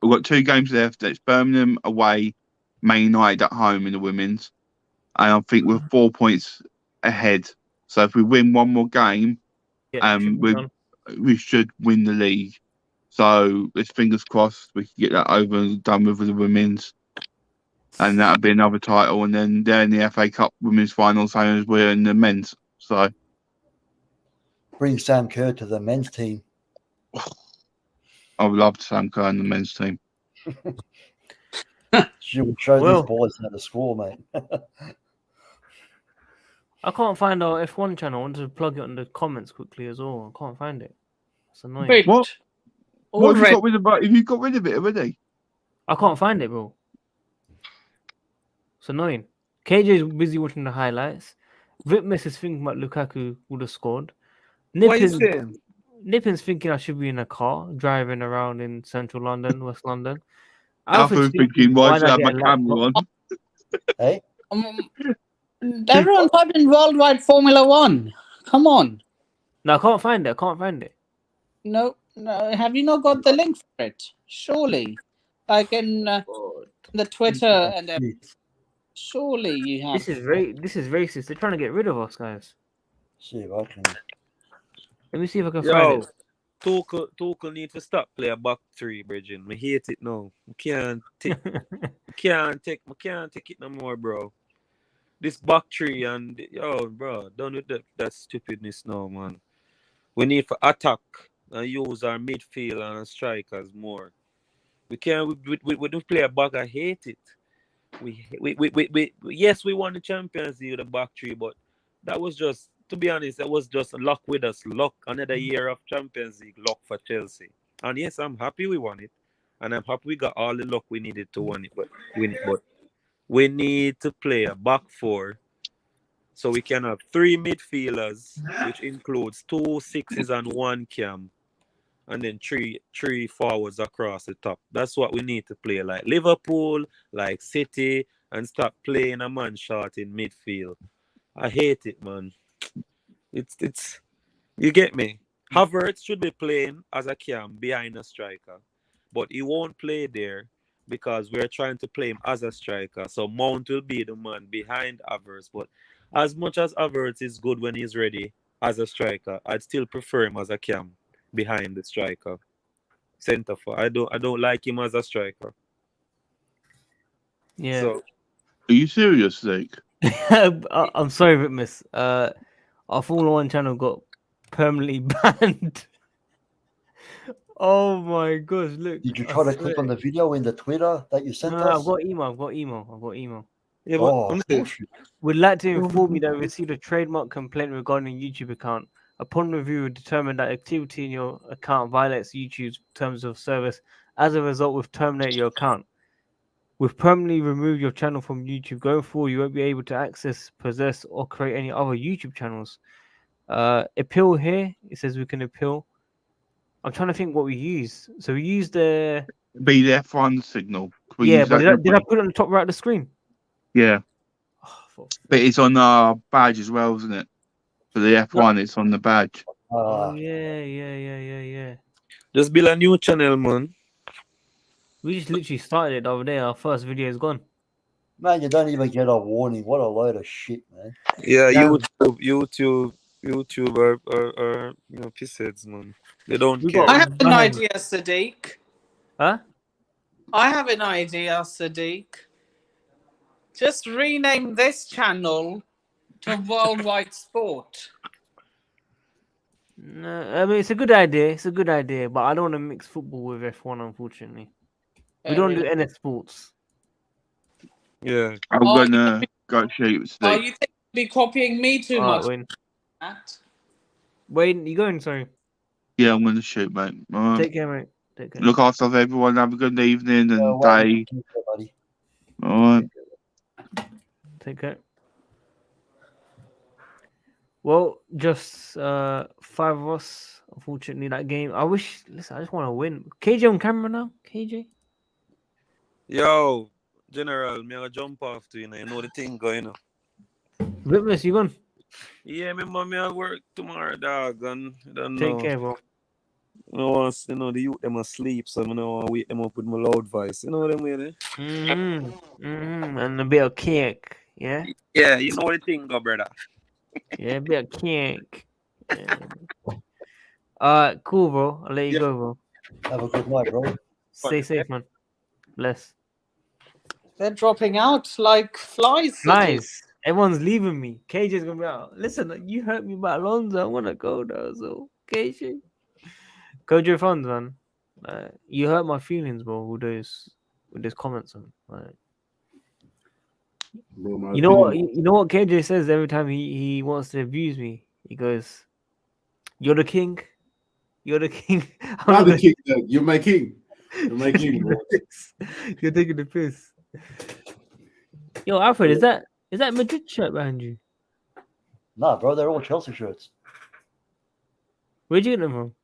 We've got 2 games left. It's Birmingham away, Man United at home in the women's. And I think we're 4 points ahead. So if we win one more game, we should win the league. So it's fingers crossed we can get that over and done with the women's. And that'll be another title. And then they're in the FA Cup women's final, same as we're in the men's. So Bring Sam Kerr to the men's team. I would love Sam Kerr in the men's team. She will show these boys how to score, mate. I can't find our F1 channel. I wanted to plug it in the comments quickly as well. I can't find it. It's annoying. Wait. What have you got rid of it? Have you got rid of it already? I can't find it, bro. It's annoying. KJ's busy watching the highlights. Ritmus is thinking about Lukaku would have scored. Nippin's thinking I should be in a car driving around in central London, West London. Alfred's thinking, why should I have my camera on? Hey? Everyone's in worldwide Formula One. Come on. No, I can't find it. No. Have you not got the link for it? Surely. Like in the Twitter and everything. Surely you have. This is racist. They're trying to get rid of us, guys. See if I can. Let me see if I can find it. Tuchel need to stop play a back 3, Bridget. I hate it now. I can't take it no more, bro. This back 3 and bro, done with that stupidness now, man. We need to attack and use our midfield and strikers more. We can't. We don't play a back. I hate it. Yes, we won the Champions League with the back 3, but that was just, to be honest, that was just luck with us. Luck, another year of Champions League luck for Chelsea. And yes, I'm happy we won it, and I'm happy we got all the luck we needed to win it. But we need to play a back 4, so we can have 3 midfielders, which includes 2 6s and 1 cam, and then three forwards across the top. That's what we need to play, like Liverpool, like City, and stop playing a man short in midfield. I hate it, man. It's you get me. Havertz should be playing as a cam behind a striker, but he won't play there because we're trying to play him as a striker. So Mount will be the man behind Havertz. But as much as Havertz is good when he's ready as a striker, I'd still prefer him as a cam behind the striker. Centre for. I don't like him as a striker. Yeah. So, are you serious, Zeke? I'm sorry, Ritmus. Our Formula One channel got permanently banned. Oh my gosh! Look. Did you try to click on the video in the Twitter that you sent us? I've got email. Yeah, but We'd like to inform you that we received a trademark complaint regarding a YouTube account Upon review, we determined that activity in your account violates YouTube's terms of service. As a result, we've terminated your account. We've permanently removed your channel from YouTube. Going forward, you won't be able to access, possess, or create any other YouTube channels. Appeal here. It says we can appeal. I'm trying to think what we use. So we used the Be the F1 signal. Can we yeah, use but that? did I put it on the top right of the screen? Yeah, Oh, but it's on our badge as well, isn't it? For the F1, it's on the badge. Yeah. Just build a new channel, man. We just literally started it the other day. Our first video is gone. Man, you don't even get a warning. What a load of shit, man. Yeah, Damn. YouTube are pissheads, man. They don't We care. got- I have an I- idea, Sadiq. Huh? I have an idea, Sadiq. Just rename this channel to Worldwide Sport. No, I mean it's a good idea. It's a good idea, but I don't want to mix football with F1. Unfortunately, we don't do NS Sports. Yeah. I'm gonna go shoot. Are you think you'll be copying me too Alright, much? Wayne. Matt? Wayne, you going? Sorry. Yeah, I'm gonna shoot, mate. All right. Take care, mate. Take care. Look after everyone. Have a good evening and Well, day. keep it, buddy. All right. Take care. Well, just 5 of us. Unfortunately, that game. I wish. Listen, I just want to win. KJ on camera now. KJ. Yo, General, me a jump off to you know the thing going on. Witness, you gone? Yeah, me I work tomorrow, dog, and I don't Take know. care, bro. The youth them asleep, so I don't want to wake them up with my loud voice. You know what I mean? And a bit of cake. Yeah. Yeah, you know the thing, go, brother. Yeah, a bit of cake. Yeah. Alright, cool, bro. I'll let you go, bro. Have a good night, bro. Stay safe, man. Bless. They're dropping out like flies. Sadiq. Nice. Everyone's leaving me. KJ's gonna be out. Listen, you hurt me about Alonso. I wanna go though. So KJ, go to your funds, man. You hurt my feelings, bro. With those comments, man. Bro, my You know what? opinion- You know what KJ says every time he wants to abuse me. He goes, "You're the king. You're the king." I'm I'm the not king. You're my king. You're my king, bro. You're taking the piss. Yo, Alfred, is that Madrid shirt behind you? Nah, bro, they're all Chelsea shirts. Where'd you get them from?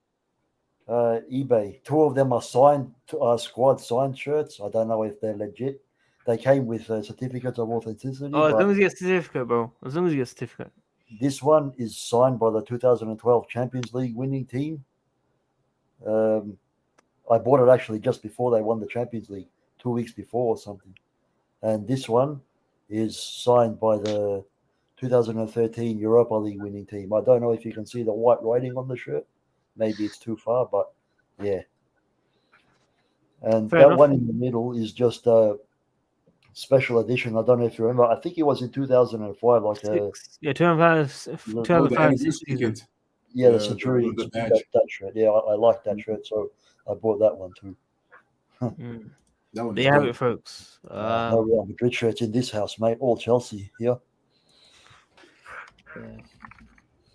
eBay. 2 of them are signed, squad signed shirts. I don't know if they're legit. They came with certificates of authenticity. Oh, as but long as you get a certificate, bro. As long as you get a certificate. this one is signed by the 2012 Champions League winning team. I bought it actually just before they won the Champions League, 2 weeks before or something. And this one is signed by the 2013 Europa League winning team. I don't know if you can see the white writing on the shirt. Maybe it's too far, but yeah. And Fair that enough. one in the middle is just a special edition. I don't know if you remember. I think it was in 2005, like a Yeah, 2005. Oh, the 2005 anniversary season. kit. the The Centurions, badge. that shirt. Yeah, I like that shirt, so I bought that one too. Mm. That one There is you have dope. it, folks. No Real Madrid shirts in this house, mate. All Chelsea here. Yeah.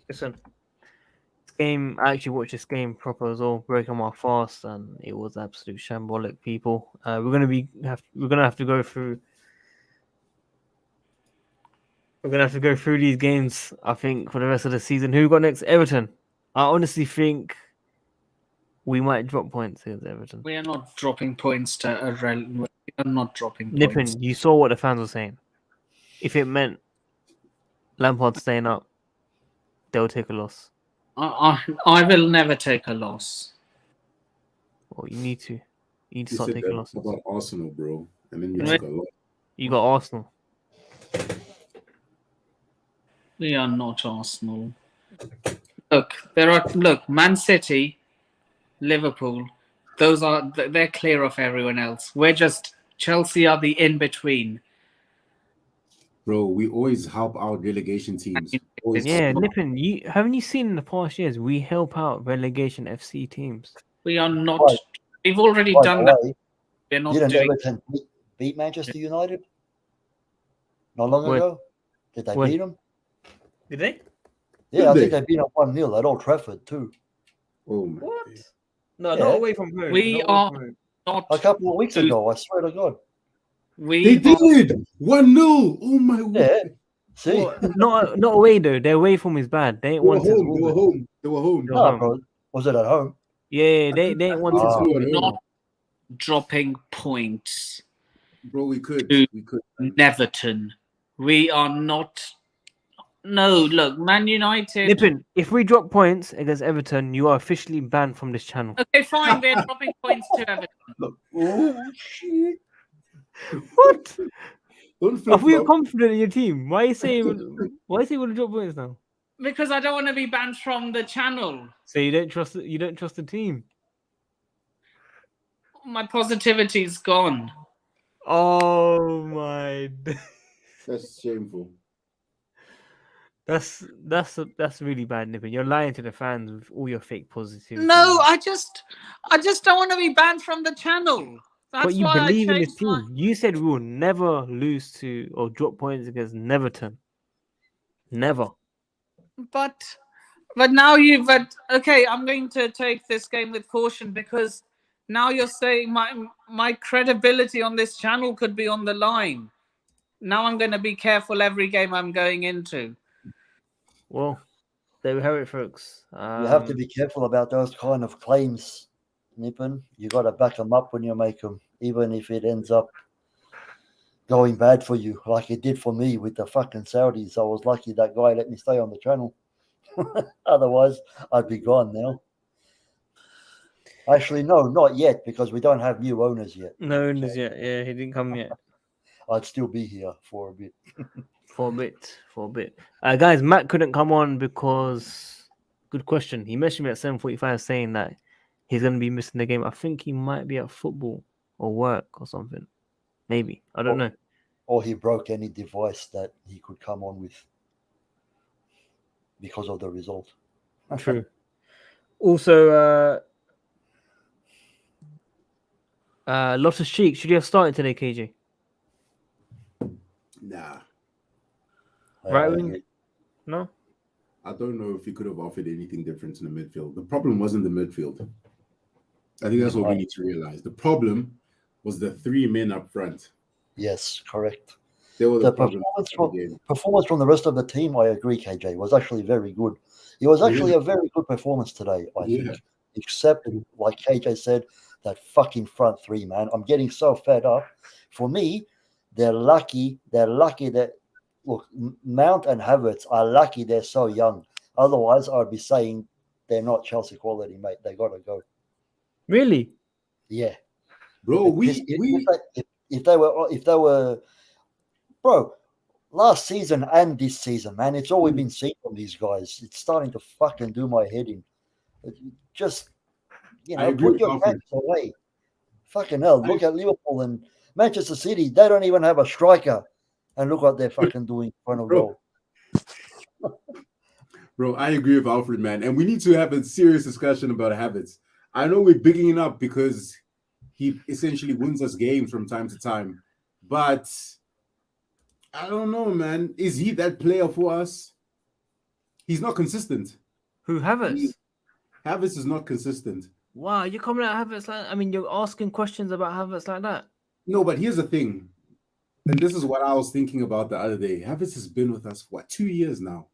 Listen, this game. I actually watched this game proper as well, breaking my fast, and it was absolute shambolic. People, we're gonna have to go through. We're gonna have to go through these games. I think for the rest of the season. Who got next? Everton. I honestly think we might drop points against Everton. We are not dropping points to a We are not dropping points. Nippin, you saw what the fans were saying. If it meant Lampard staying up, they'll take a loss. I will never take a loss. Well, you need to. You need to You start said taking that losses. about Arsenal, bro, and then you Yeah. took a lot. You got Arsenal. We are not Arsenal. Look, Man City, Liverpool, they're clear of everyone else. We're just Chelsea are the in between. Bro, we always help out relegation teams. Always Yeah, help out. Nippin, haven't you seen in the past years we help out relegation FC teams? We are not. Right. We've already By done the that. way, We're not didn't doing. Everton beat Manchester United not long When? ago? Did they When? beat them? Did they? Yeah, I Did think they? they've been up 1-0 at Old Trafford too. Oh my What? days. No, Yeah. not away from home. We not away are from home. not. A couple of weeks ago, I swear to God. They We are did 1-0. Oh my word. Yeah. See? What? Not away though. Their away form is bad. They ain't They were won since home. They were August. home. They were home. They were No, home. bro. Was it at home? Yeah, they ain't won We since could do August. it at home. not dropping points Bro, we could. to We could. Neverton. We are not. No, look, Man United. Nippin, if we drop points against Everton, you are officially banned from this channel. Okay, fine. We're dropping points to Everton. Oh shit. What? Don't Are flip we flop. confident in your team? Why are you saying? Why is he going to drop points now? Because I don't want to be banned from the channel. So you don't trust. You don't trust the team. My positivity's gone. Oh my! That's shameful. That's really bad, Nippin. You're lying to the fans with all your fake positivity. No, I just don't want to be banned from the channel. That's But you why I believe in this changed team. my. You said we will never lose to or drop points against Neverton. Never. But now you. But okay, I'm going to take this game with caution because now you're saying my credibility on this channel could be on the line. Now I'm going to be careful every game I'm going into. Well, there we have it, folks. You have to be careful about those kind of claims, Nippon. You got to back them up when you make them, even if it ends up going bad for you, like it did for me with the fucking Saudis. I was lucky that guy let me stay on the channel. Otherwise, I'd be gone now. Actually, no, not yet, because we don't have new owners yet. No owners yet. Yeah, he didn't come yet. I'd still be here for a bit. For a bit. Guys, Matt couldn't come on because good question. He messaged me at 7:45 saying that he's gonna be missing the game. I think he might be at football or work or something. Maybe. I don't know. Or he broke any device that he could come on with because of the result. True. Also, Lotus Cheek, should you have started today, KJ? Nah. Right wing? No? I don't know if he could have offered anything different in the midfield. The problem wasn't the midfield. I think that's what we need to realize. The problem was the 3 men up front. Yes, correct. They were The problem performance from the rest of the team, I agree, KJ, was actually very good. It was actually a very good performance today, I think. Except, like KJ said, that fucking front three, man. I'm getting so fed up. For me, they're lucky that, look, Mount and Havertz are lucky they're so young. Otherwise, I'd be saying they're not Chelsea quality, mate. They got to go. Really? Yeah. Bro, if they were, bro, last season and this season, man, it's all we've been seeing from these guys. It's starting to fucking do my head in. Just, put your hands away. Fucking hell, look at Liverpool and Manchester City. They don't even have a striker. And look what they're fucking doing in front of goal. Bro, I agree with Alfred, man. And we need to have a serious discussion about Havertz. I know we're bigging it up because he essentially wins us games from time to time. But I don't know, man. Is he that player for us? He's not consistent. Who, Havertz? Havertz is not consistent. Wow, you're coming at Havertz like, I mean, you're asking questions about Havertz like that. No, but here's the thing. And this is what I was thinking about the other day. Havertz has been with us, 2 years now,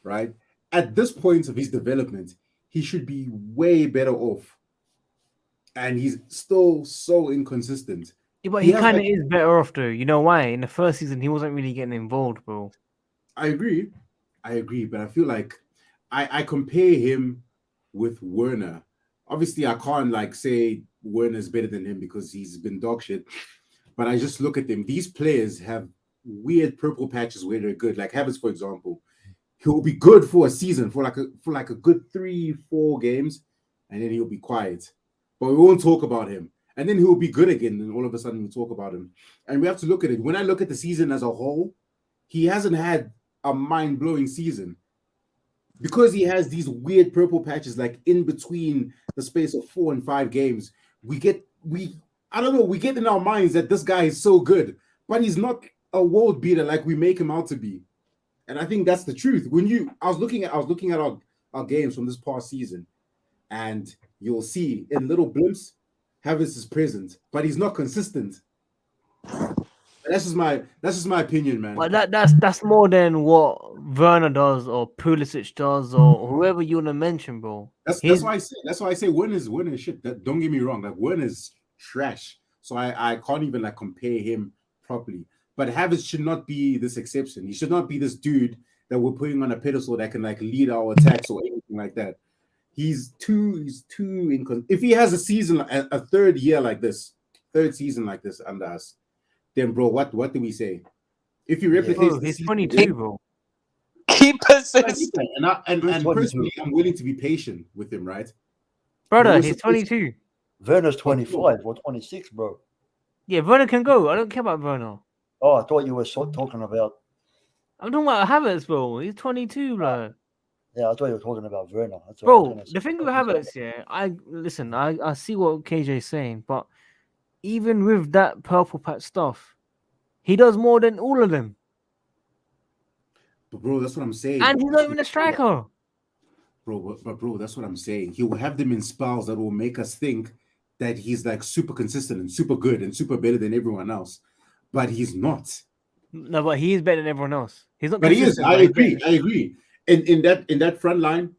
right? At this point of his development, he should be way better off. And he's still so inconsistent. Yeah, but he kind of is better off, though. You know why? In the first season, he wasn't really getting involved, bro. I agree. But I feel like I compare him with Werner. Obviously, I can't say Werner's better than him because he's been dog shit. But I just look at them. These players have weird purple patches where they're good. Like Havertz, for example, he'll be good for a season, for like a good 3-4 games, and then he'll be quiet. But we won't talk about him. And then he'll be good again, and all of a sudden we'll talk about him. And we have to look at it. When I look at the season as a whole, he hasn't had a mind-blowing season. Because he has these weird purple patches, like in between the space of 4 and 5 games, we get in our minds that this guy is so good, but he's not a world beater like we make him out to be. And I think that's the truth. I was looking at our games from this past season, and you'll see in little blimps, Havertz is present, but he's not consistent. That's just my opinion, man. But that's more than what Werner does or Pulisic does or whoever you want to mention, bro. That's why I say Werner's shit. Don't get me wrong, like Werner's trash. So I can't even like compare him properly. But Havertz should not be this exception. He should not be this dude that we're putting on a pedestal that can like lead our attacks or anything like that. He's too if he has a season, a third season like this under us, then bro, what do we say? If he replicates, he's 22, bro. Keep persistent. And personally, I'm willing to be patient with him, right? Brother, he's 22. Werner's 25 or 26, bro. Yeah, Werner can go. I don't care about Werner. Oh, I thought you were talking about. I'm talking about Havertz, bro. He's 22, bro. Yeah, I thought you were talking about Werner. Bro, the thing with Havertz, yeah, I see what KJ's saying, but even with that purple patch stuff, he does more than all of them. But bro, that's what I'm saying. And he's not even a striker. Bro, that's what I'm saying. He will have them in spells that will make us think that he's like super consistent and super good and super better than everyone else. But he's not. No, but he is better than everyone else. He's not. But he is. I agree. In that front line,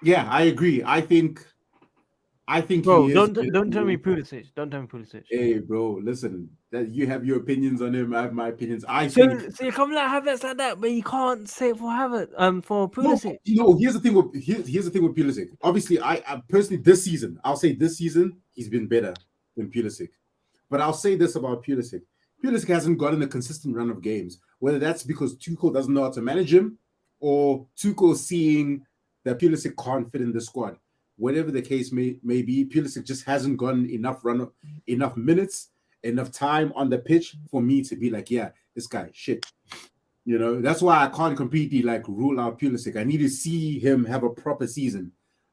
yeah, I agree. I think. Bro, he is don't tell me Pulisic. Don't tell me Pulisic. Hey, bro, listen. That you have your opinions on him. I have my opinions. So you come like Havertz like that, but you can't say it for Havertz. For Pulisic. No, here's the thing with Pulisic. Obviously, I personally this season, he's been better than Pulisic. But I'll say this about Pulisic. Pulisic hasn't gotten a consistent run of games, whether that's because Tuchel doesn't know how to manage him or Tuchel seeing that Pulisic can't fit in the squad. Whatever the case may be, Pulisic just hasn't gotten enough minutes, enough time on the pitch for me to be like, yeah, this guy, shit. You know, that's why I can't completely like rule out Pulisic. I need to see him have a proper seagive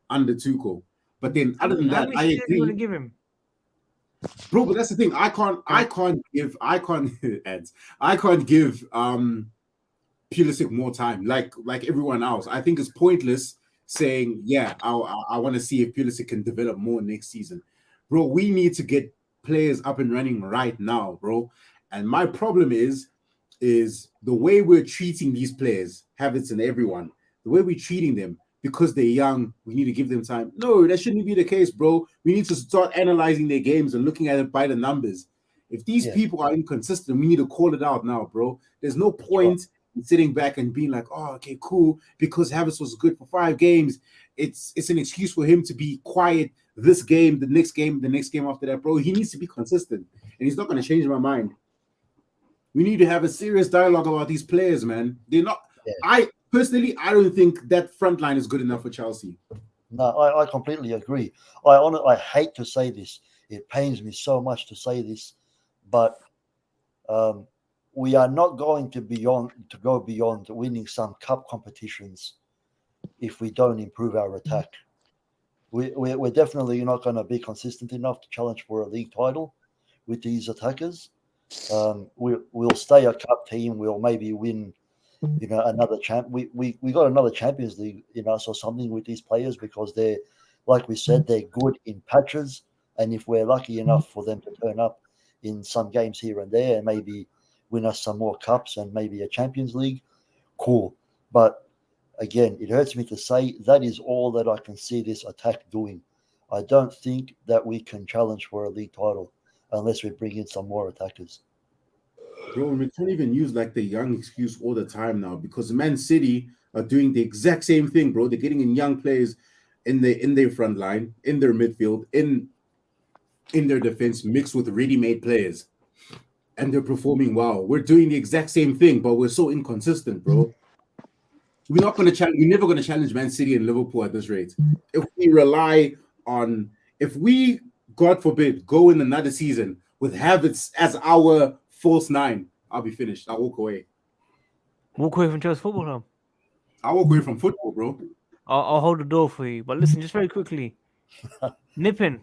under Tuchel. But then other than that, I agree. You want to give him? Bro, but that's the thing. I can't give Pulisic more time like everyone else. I think it's pointless saying, yeah, I want to see if Pulisic can develop more next season. Bro, we need to get players up and running right now, bro. And my problem is the way we're treating these players, Havertz and everyone, the way we're treating them, because they're young, we need to give them time. No, that shouldn't be the case, bro. We need to start analyzing their games and looking at it by the numbers. If these people are inconsistent, we need to call it out now, bro. There's no point in sitting back and being like, oh, okay, cool, because Havertz was good for 5 games. It's an excuse for him to be quiet this game, the next game after that, bro. He needs to be consistent, and he's not going to change my mind. We need to have a serious dialogue about these players, man. They're not. Yeah. Personally, I don't think that front line is good enough for Chelsea. No, I completely agree. I hate to say this. It pains me so much to say this, but we are not going to go beyond winning some cup competitions if we don't improve our attack. We're definitely not going to be consistent enough to challenge for a league title with these attackers. We'll stay a cup team. We'll maybe win, another we got another Champions League in us or something with these players, because they're, like we said, they're good in patches. And if we're lucky enough for them to turn up in some games here and there and maybe win us some more cups and maybe a Champions League, cool. But again, it hurts me to say that is all that I can see this attack doing. I don't think that we can challenge for a league title unless we bring in some more attackers. Bro, we can't even use like the young excuse all the time now, because Man City are doing the exact same thing, bro. They're getting in young players in their front line, in their midfield, in their defense, mixed with ready-made players, and they're performing well. We're doing the exact same thing, but we're so inconsistent, bro. We're never going to challenge Man City and Liverpool at this rate. If we, God forbid, go in another season with Havertz as our false 9, I'll be finished. I'll walk away. Walk away from Chelsea Football Club? I'll walk away from football, bro. I'll hold the door for you. But listen, just very quickly. Nippin,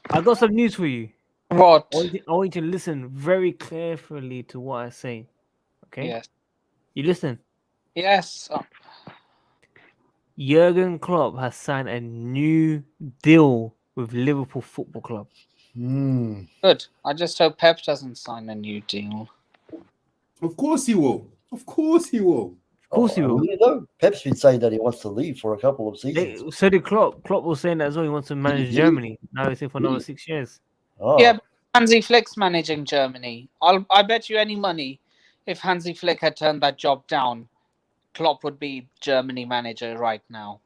I got some news for you. What? I want you to listen very carefully to what I say. Okay? Yes. You listen. Yes. Jurgen Klopp has signed a new deal with Liverpool Football Club. Good. I just hope Pep doesn't sign a new deal. Of course he will. Of course he will. Of course he will. You know, Pep's been saying that he wants to leave for a couple of seasons. So did Klopp. Klopp was saying that as well. He wants to manage Germany. Now he's here for another 6 years. Oh, Yeah, but Hansi Flick's managing Germany. I bet you any money, if Hansi Flick had turned that job down, Klopp would be Germany manager right now.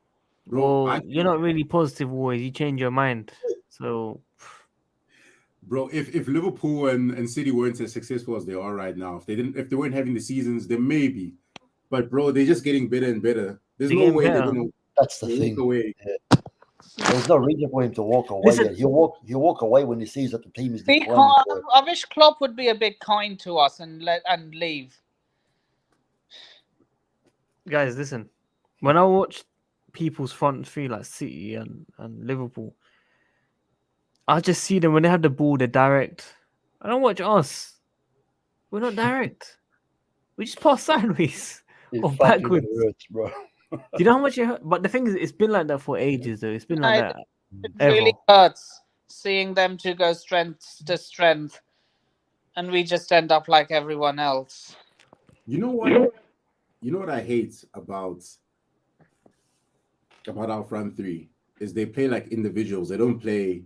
Bro, Well, you're not really positive always. You change your mind. So, bro, if Liverpool and City weren't as successful as they are right now, if they weren't having the seasons, then maybe. But bro, they're just getting better and better. There's They're no getting way they're better. gonna that's the walk thing. away. Yeah. There's no reason for him to walk away. Listen- Yet. He'll walk away when he sees that the team is Be declining. kind. I wish Klopp would be a bit kind to us and leave. guys, listen. When I watch people's front three like City and Liverpool, I just see them when they have the ball, they're direct. I don't watch us. We're not direct. We just pass sideways It or fucking backwards. hurts, bro. Do you know how much it hurt? But the thing is, it's been like that for ages, though. It's been like that. It Ever. really hurts seeing them to go strength to strength, and we just end up like everyone else. You know what? You know what I hate about our front three is they play like individuals. They don't play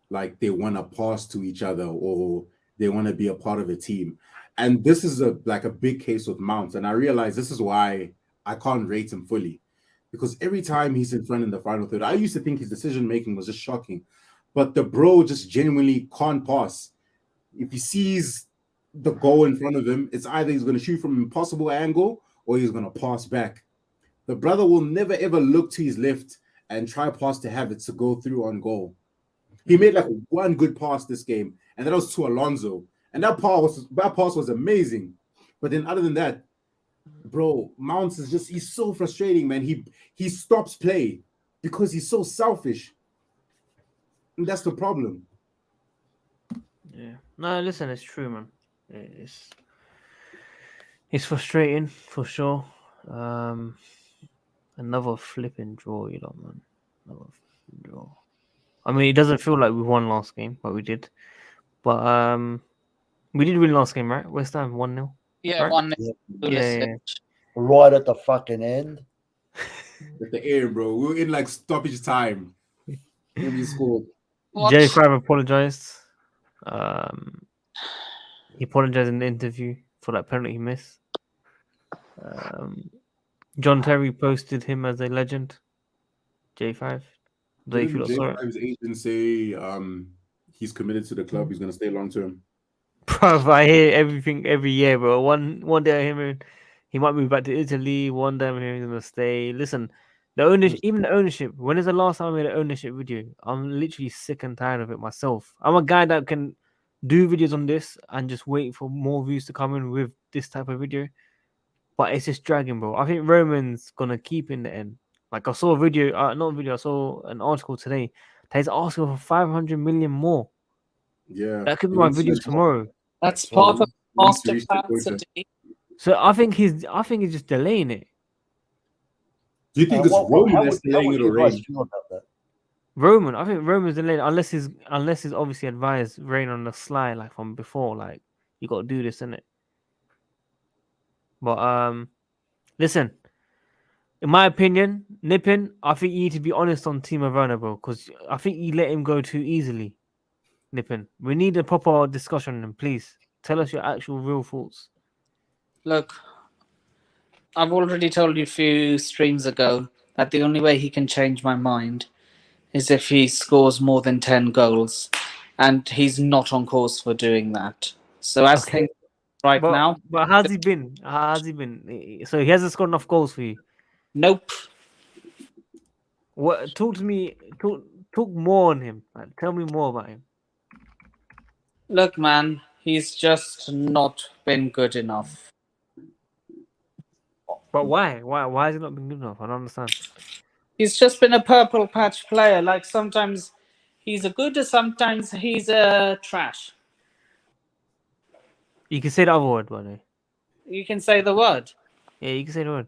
like they want to pass to each other or they want to be a part of a team. And this is a big case with Mount. And I realize this is why I can't rate him fully. Because every time he's in front in the final third, I used to think his decision making was just shocking. But the bro just genuinely can't pass. If he sees the goal in front of him, it's either he's going to shoot from an impossible angle or he's going to pass back. The brother will never ever look to his left and try pass to have it to go through on goal. He made like one good pass this game, and that was to Alonso. And that pass was amazing. But then other than that, bro, Mounts is just he's so frustrating, man. He stops play because he's so selfish. And that's the problem. Yeah. No, listen, it's true, man. It's frustrating for sure. Another flipping draw, you know, man. Another flipping draw. I mean, it doesn't feel like we won last game, but we did. But we did win last game, right? West Ham 1-0. Yeah, Right? 1-0. Yeah. Right at the fucking end. At the air, bro. We were in like stoppage time when we scored. J5 apologized. He apologized in the interview for that penalty he missed. John Terry posted him as a legend. J5. They feel sorry. J5's agent say he's committed to the club. He's gonna stay long term. Bro, I hear everything every year, bro. One day I hear him, he might move back to Italy. One day I'm hearing he's gonna stay. Listen, the ownership, even the ownership. When is the last time I made an ownership video? I'm literally sick and tired of it myself. I'm a guy that can do videos on this and just wait for more views to come in with this type of video. But it's just dragging, bro. I think Roman's gonna keep in the end. Like I saw a video, I saw an article today that he's asking for 500 million more. Yeah, That could be my video tomorrow. That's part of master reach the plan quota. today. So I think he's just delaying it. Do you think it's How Roman would- that's how delaying would it or you guys Rain? feel about that? Roman, I think Roman's delaying unless he's obviously advised Rain on the sly like from before, like you got to do this, innit? But listen, in my opinion, Nippin, I think you need to be honest on Timo Werner, bro, because I think you let him go too easily. Nippin, we need a proper discussion on him, please. Tell us your actual real thoughts. Look, I've already told you a few streams ago that the only way he can change my mind is if he scores more than 10 goals. And he's not on course for doing that. So as Okay. things right now, But how's he been? How's he been? So he hasn't scored enough goals for you. nope. What? Talk to me. Talk more on him. Like, tell me more about him. Look, man, he's just not been good enough. But why? Why has he not been good enough? I don't understand. He's just been a purple patch player. Like sometimes he's a good or sometimes he's a trash. You can say the other word, by the way. You can say the word. Yeah, you can say the word.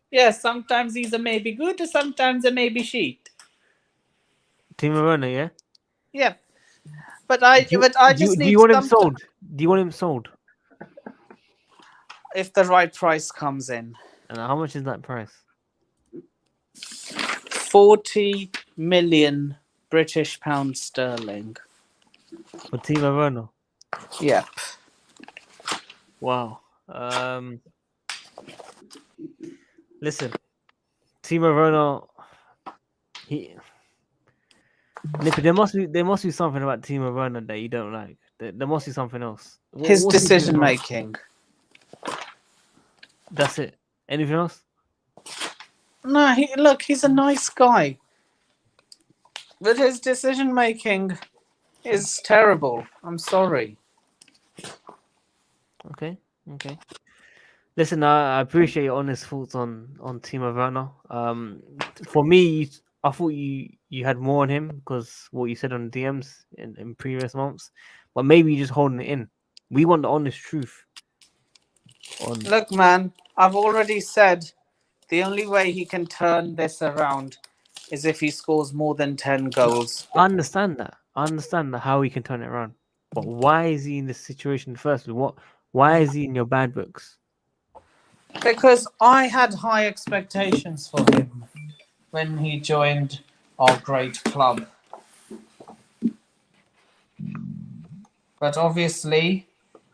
Yeah, sometimes he's a maybe good or sometimes a maybe shit. Timo Werner, yeah. Yeah, but I just Do need you want him some sold? Do you want him sold? if the right price comes in. And how much is that price? 40 million British pounds sterling. For Timo Werner? Yep. Wow. Listen, Timo Werner. There must be something about Timo Werner that you don't like. There must be something else. His What's he doing decision wrong? making. That's it. Anything else? No, he's a nice guy. But his decision making is terrible. I'm sorry. Okay. Listen, I appreciate your honest thoughts on Timo Werner. For me, I thought you had more on him because what you said on the DMs in previous months, but maybe you're just holding it in. We want the honest truth. Look, man, I've already said the only way he can turn this around is if he scores more than 10 goals. I understand that. How he can turn it around. But why is he in this situation first? Why is he in your bad books? Because I had high expectations for him when he joined our great club. But obviously,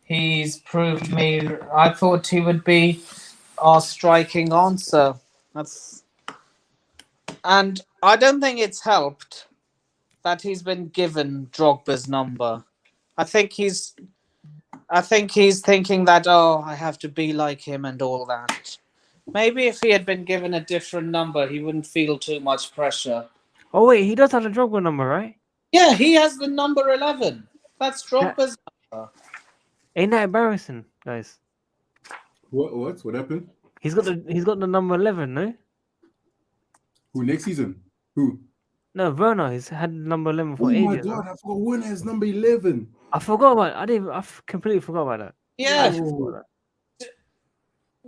he's proved me. I thought he would be our striking answer. And I don't think it's helped that he's been given Drogba's number. I think he's thinking that, oh, I have to be like him and all that. Maybe if he had been given a different number, he wouldn't feel too much pressure. Oh wait, he does have a Drogba number, right? Yeah, he has the number 11. That's Drogba's number. Ain't that embarrassing, guys? What happened? He's got the number 11, no? Who next season? Who? No, Werner. He's had number 11 for Oh my ages. god, I forgot Werner has number 11. I forgot about it. I completely forgot about that. Yeah.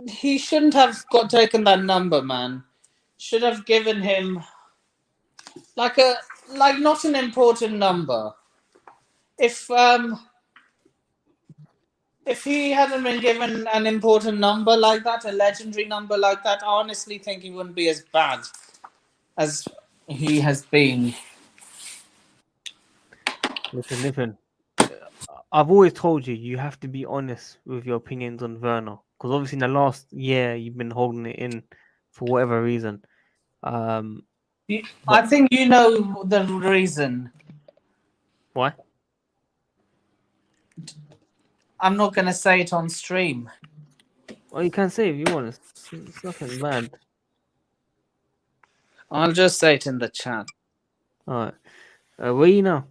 He shouldn't have taken that number, man. Should have given him like not an important number. If he hadn't been given an important number like that, a legendary number like that, I honestly think he wouldn't be as bad as he has been. Listen. I've always told you have to be honest with your opinions on Werner. Because obviously in the last year, you've been holding it in for whatever reason. I think you know the reason. Why? I'm not going to say it on stream. Well, you can say if you want. It's nothing bad. I'll just say it in the chat. All right. Where are you now?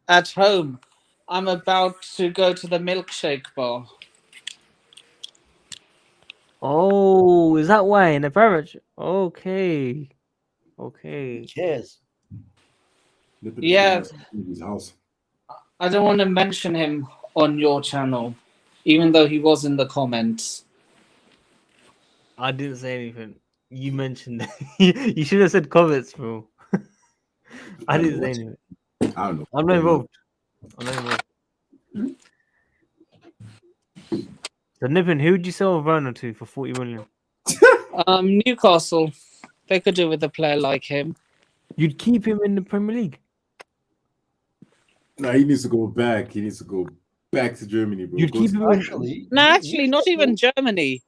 At home. I'm about to go to the milkshake bar. Oh, is that why in the beverage? Okay. Who cares? Yeah. His house. I don't want to mention him on your channel, even though he was in the comments. I didn't say anything. You mentioned it. You should have said comments, bro. I didn't say anything. I don't know. I'm not involved. So, Nippon, who would you sell Werner to for 40 million? Newcastle. They could do with a player like him. You'd keep him in the Premier League? No, he needs to go back. He needs to go back to Germany, bro. You'd keep him Actually, not even Germany.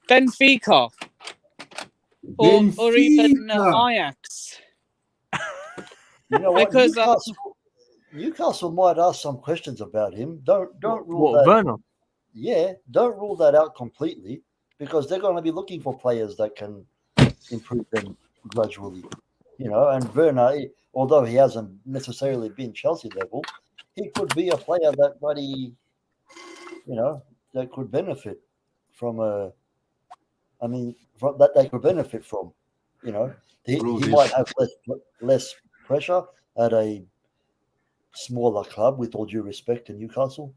Benfica. Or even Ajax. You know what? Because Newcastle might ask some questions about him. Don't rule what, that. Werner? Yeah, don't rule that out completely because they're going to be looking for players that can improve them gradually. You know, and Werner, although he hasn't necessarily been Chelsea level, he could be a player that that could benefit from that they could benefit from. You know, he Bro, might have less pressure at a smaller club, with all due respect to Newcastle.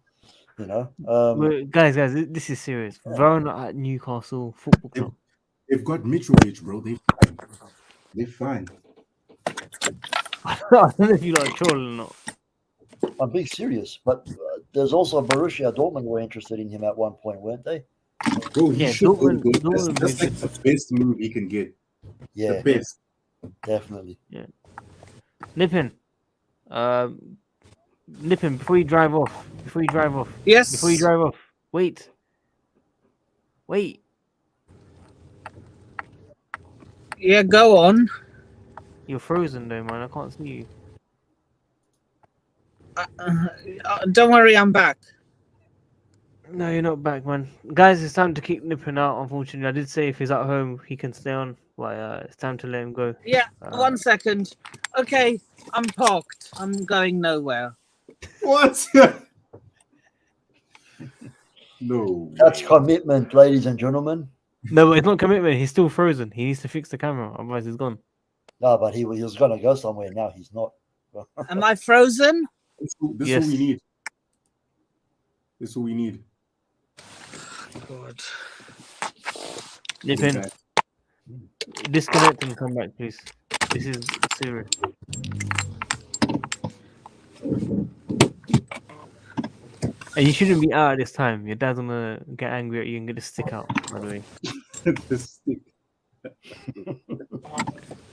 You know, Guys, this is serious. Werner at Newcastle Football Club. they've got Mitrovic, bro. They're fine. They're fine. I don't know if you like trolling or not. I'm being serious, but there's also Borussia Dortmund were interested in him at one point, weren't they? Bro, he Yeah, should go. Dortmund- Bro. Dortmund That's like the best move he can get. Yeah, The best. definitely. Nippin. Nippin, before you drive off. Yes. Before you drive off. Wait. Yeah, go on. You're frozen though, man. I can't see you. Don't worry, I'm back. No, you're not back, man. Guys, it's time to kick Nippin out, unfortunately. I did say if he's at home, he can stay on. But it's time to let him go. Yeah, 1 second. Okay, I'm parked. I'm going nowhere. What? No. That's commitment, ladies and gentlemen. No, but it's not commitment. He's still frozen. He needs to fix the camera. Otherwise, he's gone. No, but he was going to go somewhere. Now he's not. Am I frozen? This Yes. is what we need. This is what we need. God. Nippin, disconnect and come back, please. This is serious. And you shouldn't be out at this time. Your dad's gonna get angry at you and get the stick out, by the way. The stick.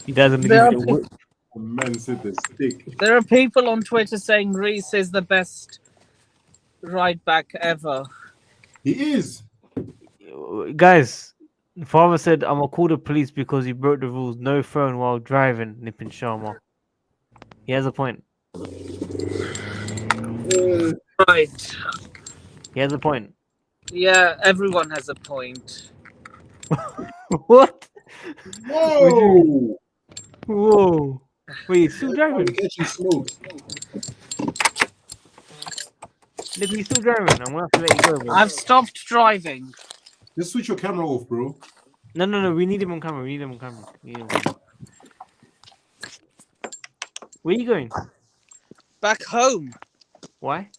Your dad's gonna There give you a whip. The man said the stick. There are people on Twitter saying Reese is the best right back ever. He is. Guys, father said, I'm gonna call the police because you broke the rules. No phone while driving, Nippin Sharma. He has a point. Right. He has a point. Yeah, everyone has a point. What? Whoa! Whoa. Wait, he's still driving. I'm catching smoke. Nippin, he's still driving. I'm gonna have to let you go, bro. I've stopped driving. Just switch your camera off, bro. No. We need him on camera. Where are you going? Back home. Why?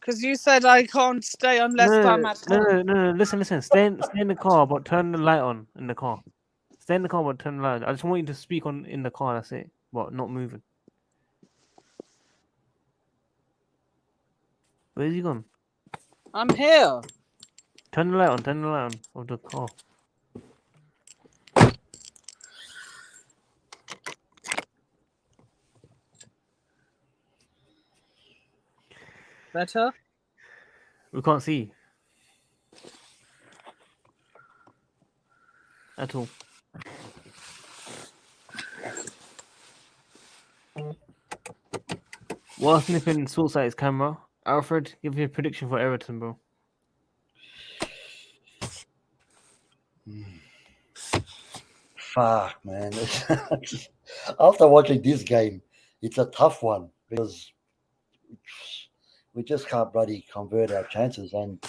Because you said I can't stay unless I'm at home. No. Listen. Stay in the car, but turn the light on in the car. Stay in the car, but turn the light on. I just want you to speak on in the car. That's it. But not moving. Where's he gone? I'm here. Turn the light on of the car. Better? We can't see at all. While Nippin sorts out his camera, Alfred, give me a prediction for Everton, bro. Fuck, man. After watching this game, it's a tough one because we just can't bloody convert our chances. And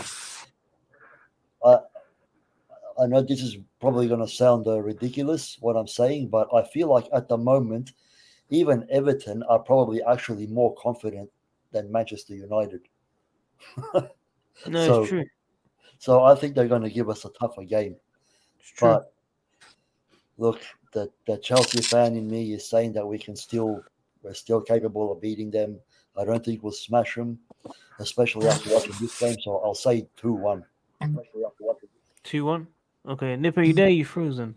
I know this is probably going to sound ridiculous, what I'm saying, but I feel like at the moment, even Everton are probably actually more confident than Manchester United. No, it's true. So I think they're going to give us a tougher game. It's true. But look, the Chelsea fan in me is saying that we're still capable of beating them. I don't think we'll smash them, especially after watching this game. So I'll say 2-1. 2-1. Okay, Nipper, you there? You frozen?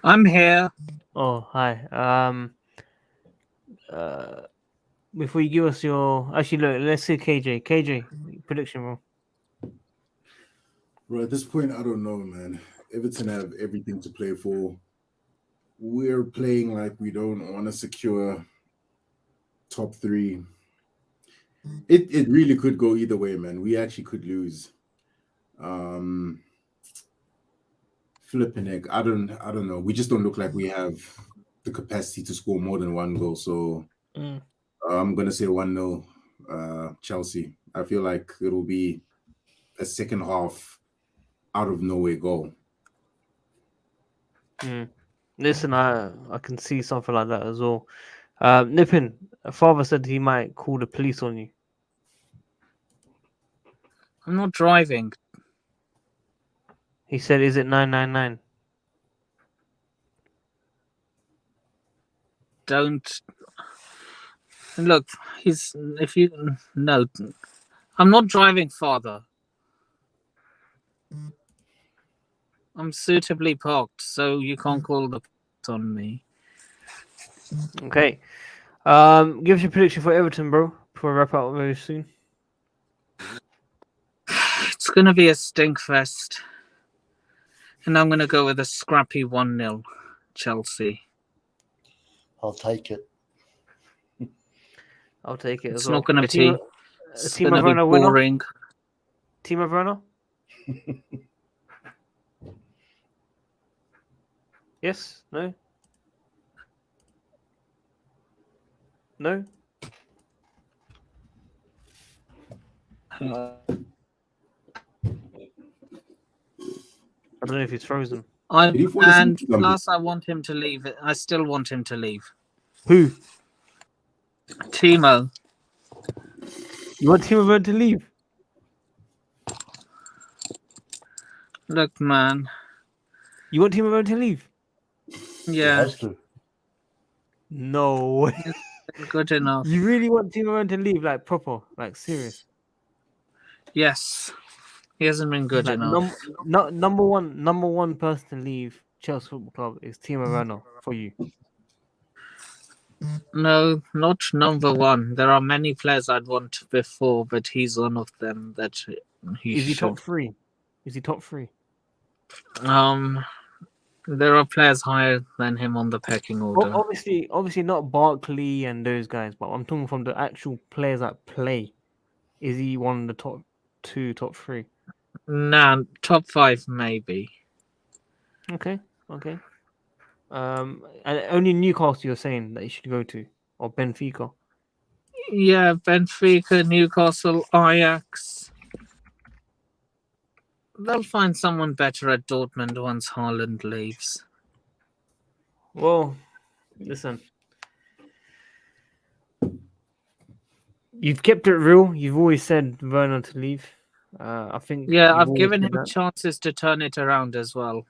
I'm here. Oh, hi. Before you give us your, actually, look, let's see KJ. KJ, prediction, bro. Bro, at this point, I don't know, man. Everton have everything to play for. We're playing like we don't want to secure top 3. It really could go either way, man. We actually could lose. Flipping heck, I don't know. We just don't look like we have the capacity to score more than 1 goal. So I'm gonna say 1-0 Chelsea. I feel like it'll be a second half out of nowhere goal. Listen, I can see something like that as well. Nippin, father said he might call the police on you. I'm not driving. He said, "Is it 999?" Don't look. He's if you no. I'm not driving, father. I'm suitably parked, so you can't call the police on me. Okay. Give us your prediction for Everton, bro. Before we wrap up very soon. It's gonna be a stink fest, and I'm gonna go with a scrappy 1-0 Chelsea. I'll take it. I'll take it as It's well. not gonna A team, be. a It's team gonna of be Werner winner. boring. Team of Werner. Yes. No. No. I don't know if he's frozen. Did he fall asleep And or something? plus, I want him to leave. I still want him to leave. Who? Timo. You want Team of Werner to leave? Look, man. You want Team of Werner to leave? He Yeah, has to. No way. good enough. You really want Team of Werner to leave, like proper, like serious? Yes, he hasn't been good Like enough. number one person to leave Chelsea Football Club is Timo Werner for you. No, not number one. There are many players I'd want before, but he's one of them that he Is he should. top three? Is he top three? There are players higher than him on the pecking order. Obviously not Barkley and those guys, but I'm talking from the actual players that play. Is he one of the top two, top three? Nah, top 5 maybe. Okay. And only Newcastle you're saying that you should go to, or Benfica. Yeah, Benfica, Newcastle, Ajax. They'll find someone better at Dortmund once Haaland leaves. Well, listen. You've kept it real. You've always said Werner to leave. I think. Yeah, you've I've always given said him that. chances to turn it around as well.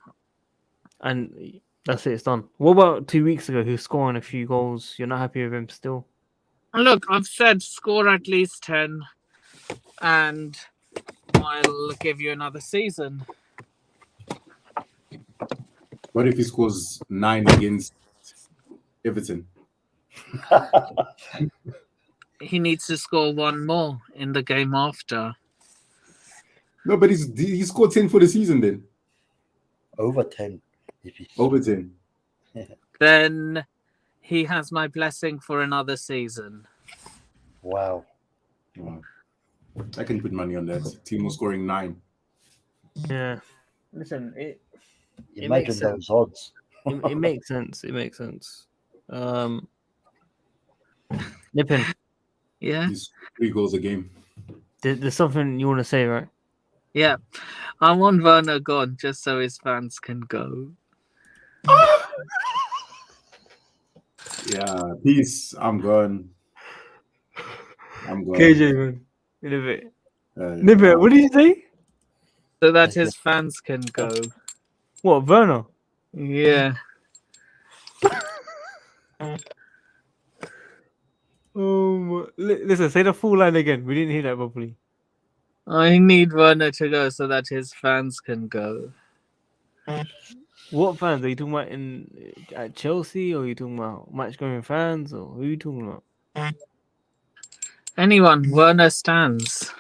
And that's it. It's done. What about 2 weeks ago? He was scoring a few goals. You're not happy with him still? Look, I've said score at least 10, and I'll give you another season. What if he scores 9 against Everton? He needs to score 1 more in the game after. No, but he scored 10 for the season then. Over 10. If he... Over 10. Then he has my blessing for another season. Wow. Wow. I can put money on that. Timo scoring 9. Yeah. Listen, it Imagine makes sense. those odds. It makes sense. It makes sense. Nippin, Yeah? He's 3 goals a game. there's something you want to say, right? Yeah. I want Werner gone just so his fans can go. Yeah, peace. I'm gone. KJ, man. In a bit. Uh, Nippin, what did you say? So that his fans can go. What, Werner? Yeah. Listen, say the full line again. We didn't hear that properly. I need Werner to go so that his fans can go. What fans? Are you talking about at Chelsea, or are you talking about match-going fans, or who are you talking about? Anyone, Werner stands.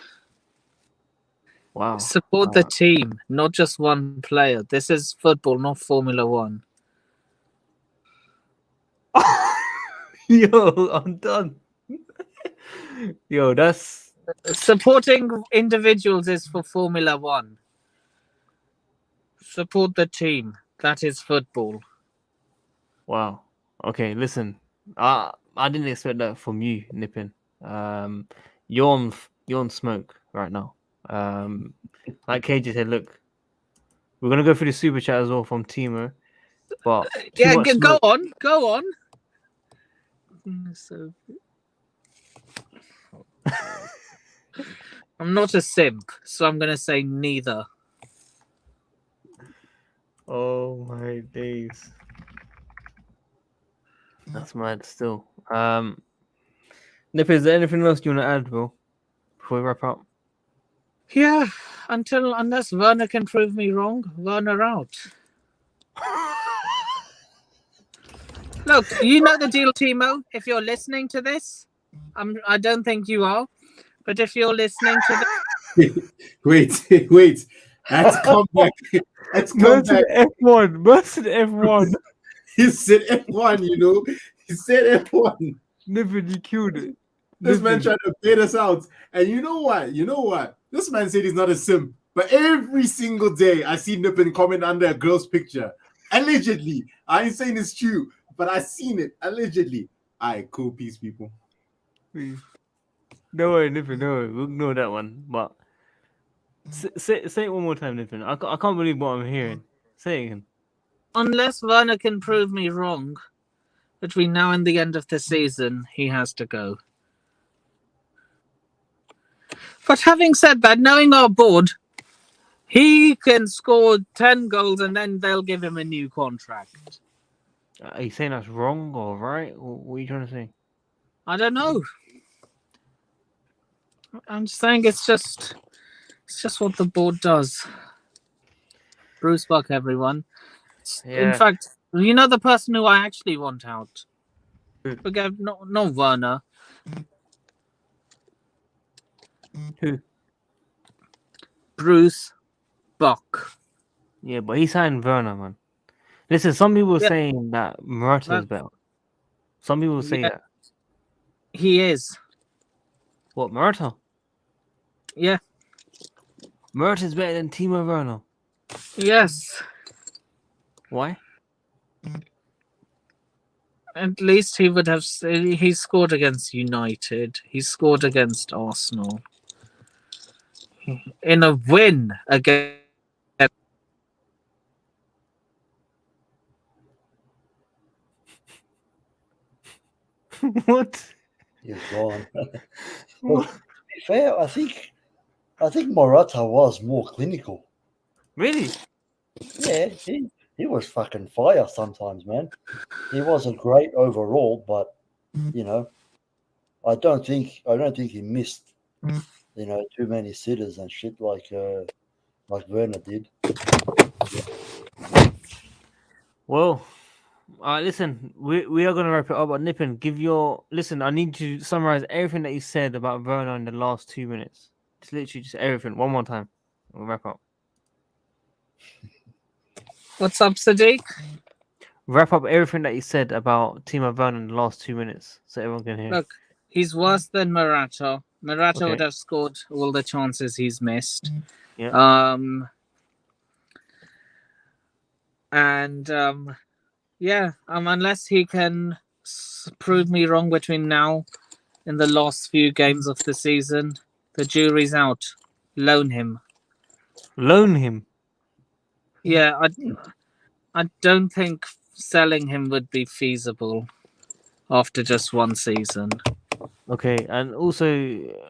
Wow. Support the team, not just one player. This is football, not Formula One. Yo, I'm done. Yo, that's... Supporting individuals is for Formula One. Support the team. That is football. Wow. Okay, listen. I didn't expect that from you, Nippin. You're on smoke right now. Like KJ said, look, we're gonna go through the super chat as well from Timo. but Yeah, much go smoke. on, go on. So I'm not a simp, so I'm gonna say neither. Oh my days. That's mad still. Nip, is there anything else you want to add, bro, before we wrap up? Yeah, unless Werner can prove me wrong, Werner out. Look, you know the deal, Timo. If you're listening to this, I don't think you are, but if you're listening to this, Wait. Let's come back. Let's come back. F1. Mercy F1. He said F1, you know. He said F1. Nippin, you killed it. This man tried to bait us out. And you know what? This man said he's not a simp. But every single day, I see Nippin comment under a girl's picture. Allegedly. I ain't saying it's true, but I seen it. Allegedly. All right, cool. Peace, people. No worry, Nippin, no worry. We'll ignore that one. But say it one more time, Nippin. I can't believe what I'm hearing. Say it again. unless Werner can prove me wrong between now and the end of the season, he has to go. But having said that, knowing our board, he can score 10 goals and then they'll give him a new contract. Are you saying that's wrong or right? What are you trying to say? I don't know. I'm just saying it's just what the board does. Bruce Buck, everyone. In fact, you know the person who I actually want out? Forget, no Werner. Who? Bruce Buck. Yeah, but he signed Werner, man. Listen, some people are saying that Morata is better. Some people say that. He is. What, Morata? Yeah. Morata is better than Timo Werner. Yes. Why? At least he would have. He scored against United. He scored against Arsenal. In a win against. What? He's gone. Well, to be fair, I think Morata was more clinical. Really? Yeah, he was fucking fire sometimes, man. He wasn't great overall, but you know, I don't think he missed, too many sitters and shit like Werner did. Well, listen, we are gonna wrap it up. But Nippin, listen. I need you to summarize everything that you said about Werner in the last 2 minutes. It's literally just everything. One more time. We'll wrap up. What's up, Sadiq? Wrap up everything that you said about Timo Werner in the last 2 minutes, so everyone can hear. Look, he's worse than Morata. Morata would have scored all the chances he's missed. Yeah. Unless he can prove me wrong between now and the last few games of the season, the jury's out. Loan him. Loan him? Yeah, I don't think selling him would be feasible after just one season. Okay, and also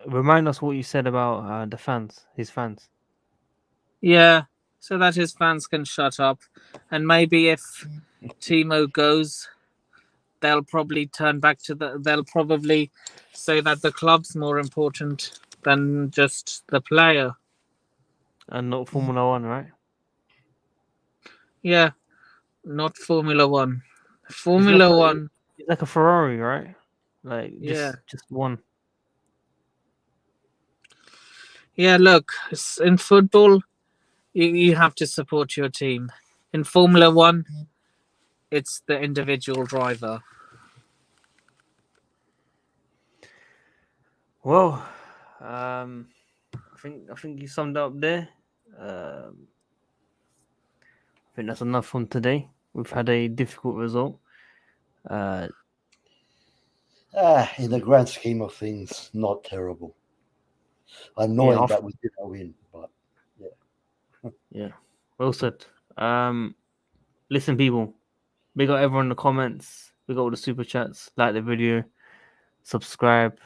remind us what you said about his fans. Yeah, so that his fans can shut up. And maybe if Timo goes, they'll probably turn back to they'll probably say that the club's more important than just the player. And not Formula One, right? Yeah, not Formula One. Formula One. It's like a Ferrari, right? Like just one. Yeah, look, in football, you have to support your team. In Formula One, it's the individual driver. Well, I think you summed up there. I think that's enough from today. We've had a difficult result. In the grand scheme of things, not terrible. Annoying that we didn't win, but yeah. Yeah, well said. Listen, people, We got everyone in the comments. We got all the super chats. Like the video, subscribe.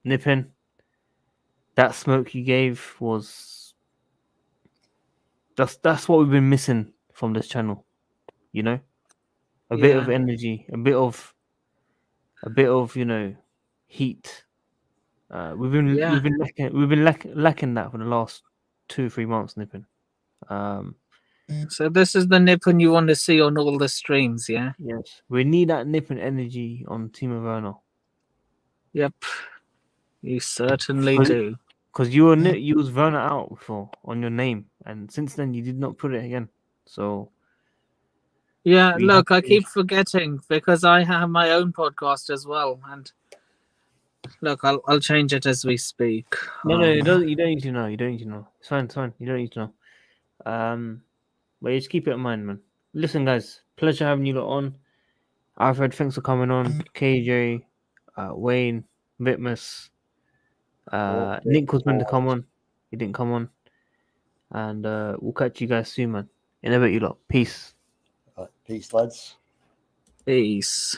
Nippin, that smoke you gave was that's what we've been missing from this channel. You know, a bit of Yeah. energy, a bit of heat. We've Yeah. been lacking that for the last 2-3 months, Nippin. So this is the Nippon you want to see on all the streams, yeah? Yes, we need that Nippin energy on Team of Werner. Yep. You certainly do. Because you was Werner out before on your name, and since then you did not put it again. So Yeah, we look, have I to- keep forgetting because I have my own podcast as well. And look, I'll change it as we speak. no, you don't need to know. You don't need to know. It's fine. It's fine. You don't need to know. But just keep it in mind, man. Listen, guys, pleasure having you lot on. Alfred, thanks for coming on. KJ, Wayne, Vitmus, Nick was meant to come on. He didn't come on. And we'll catch you guys soon, man. In a bit, you lot. Peace. Peace, lads. Peace.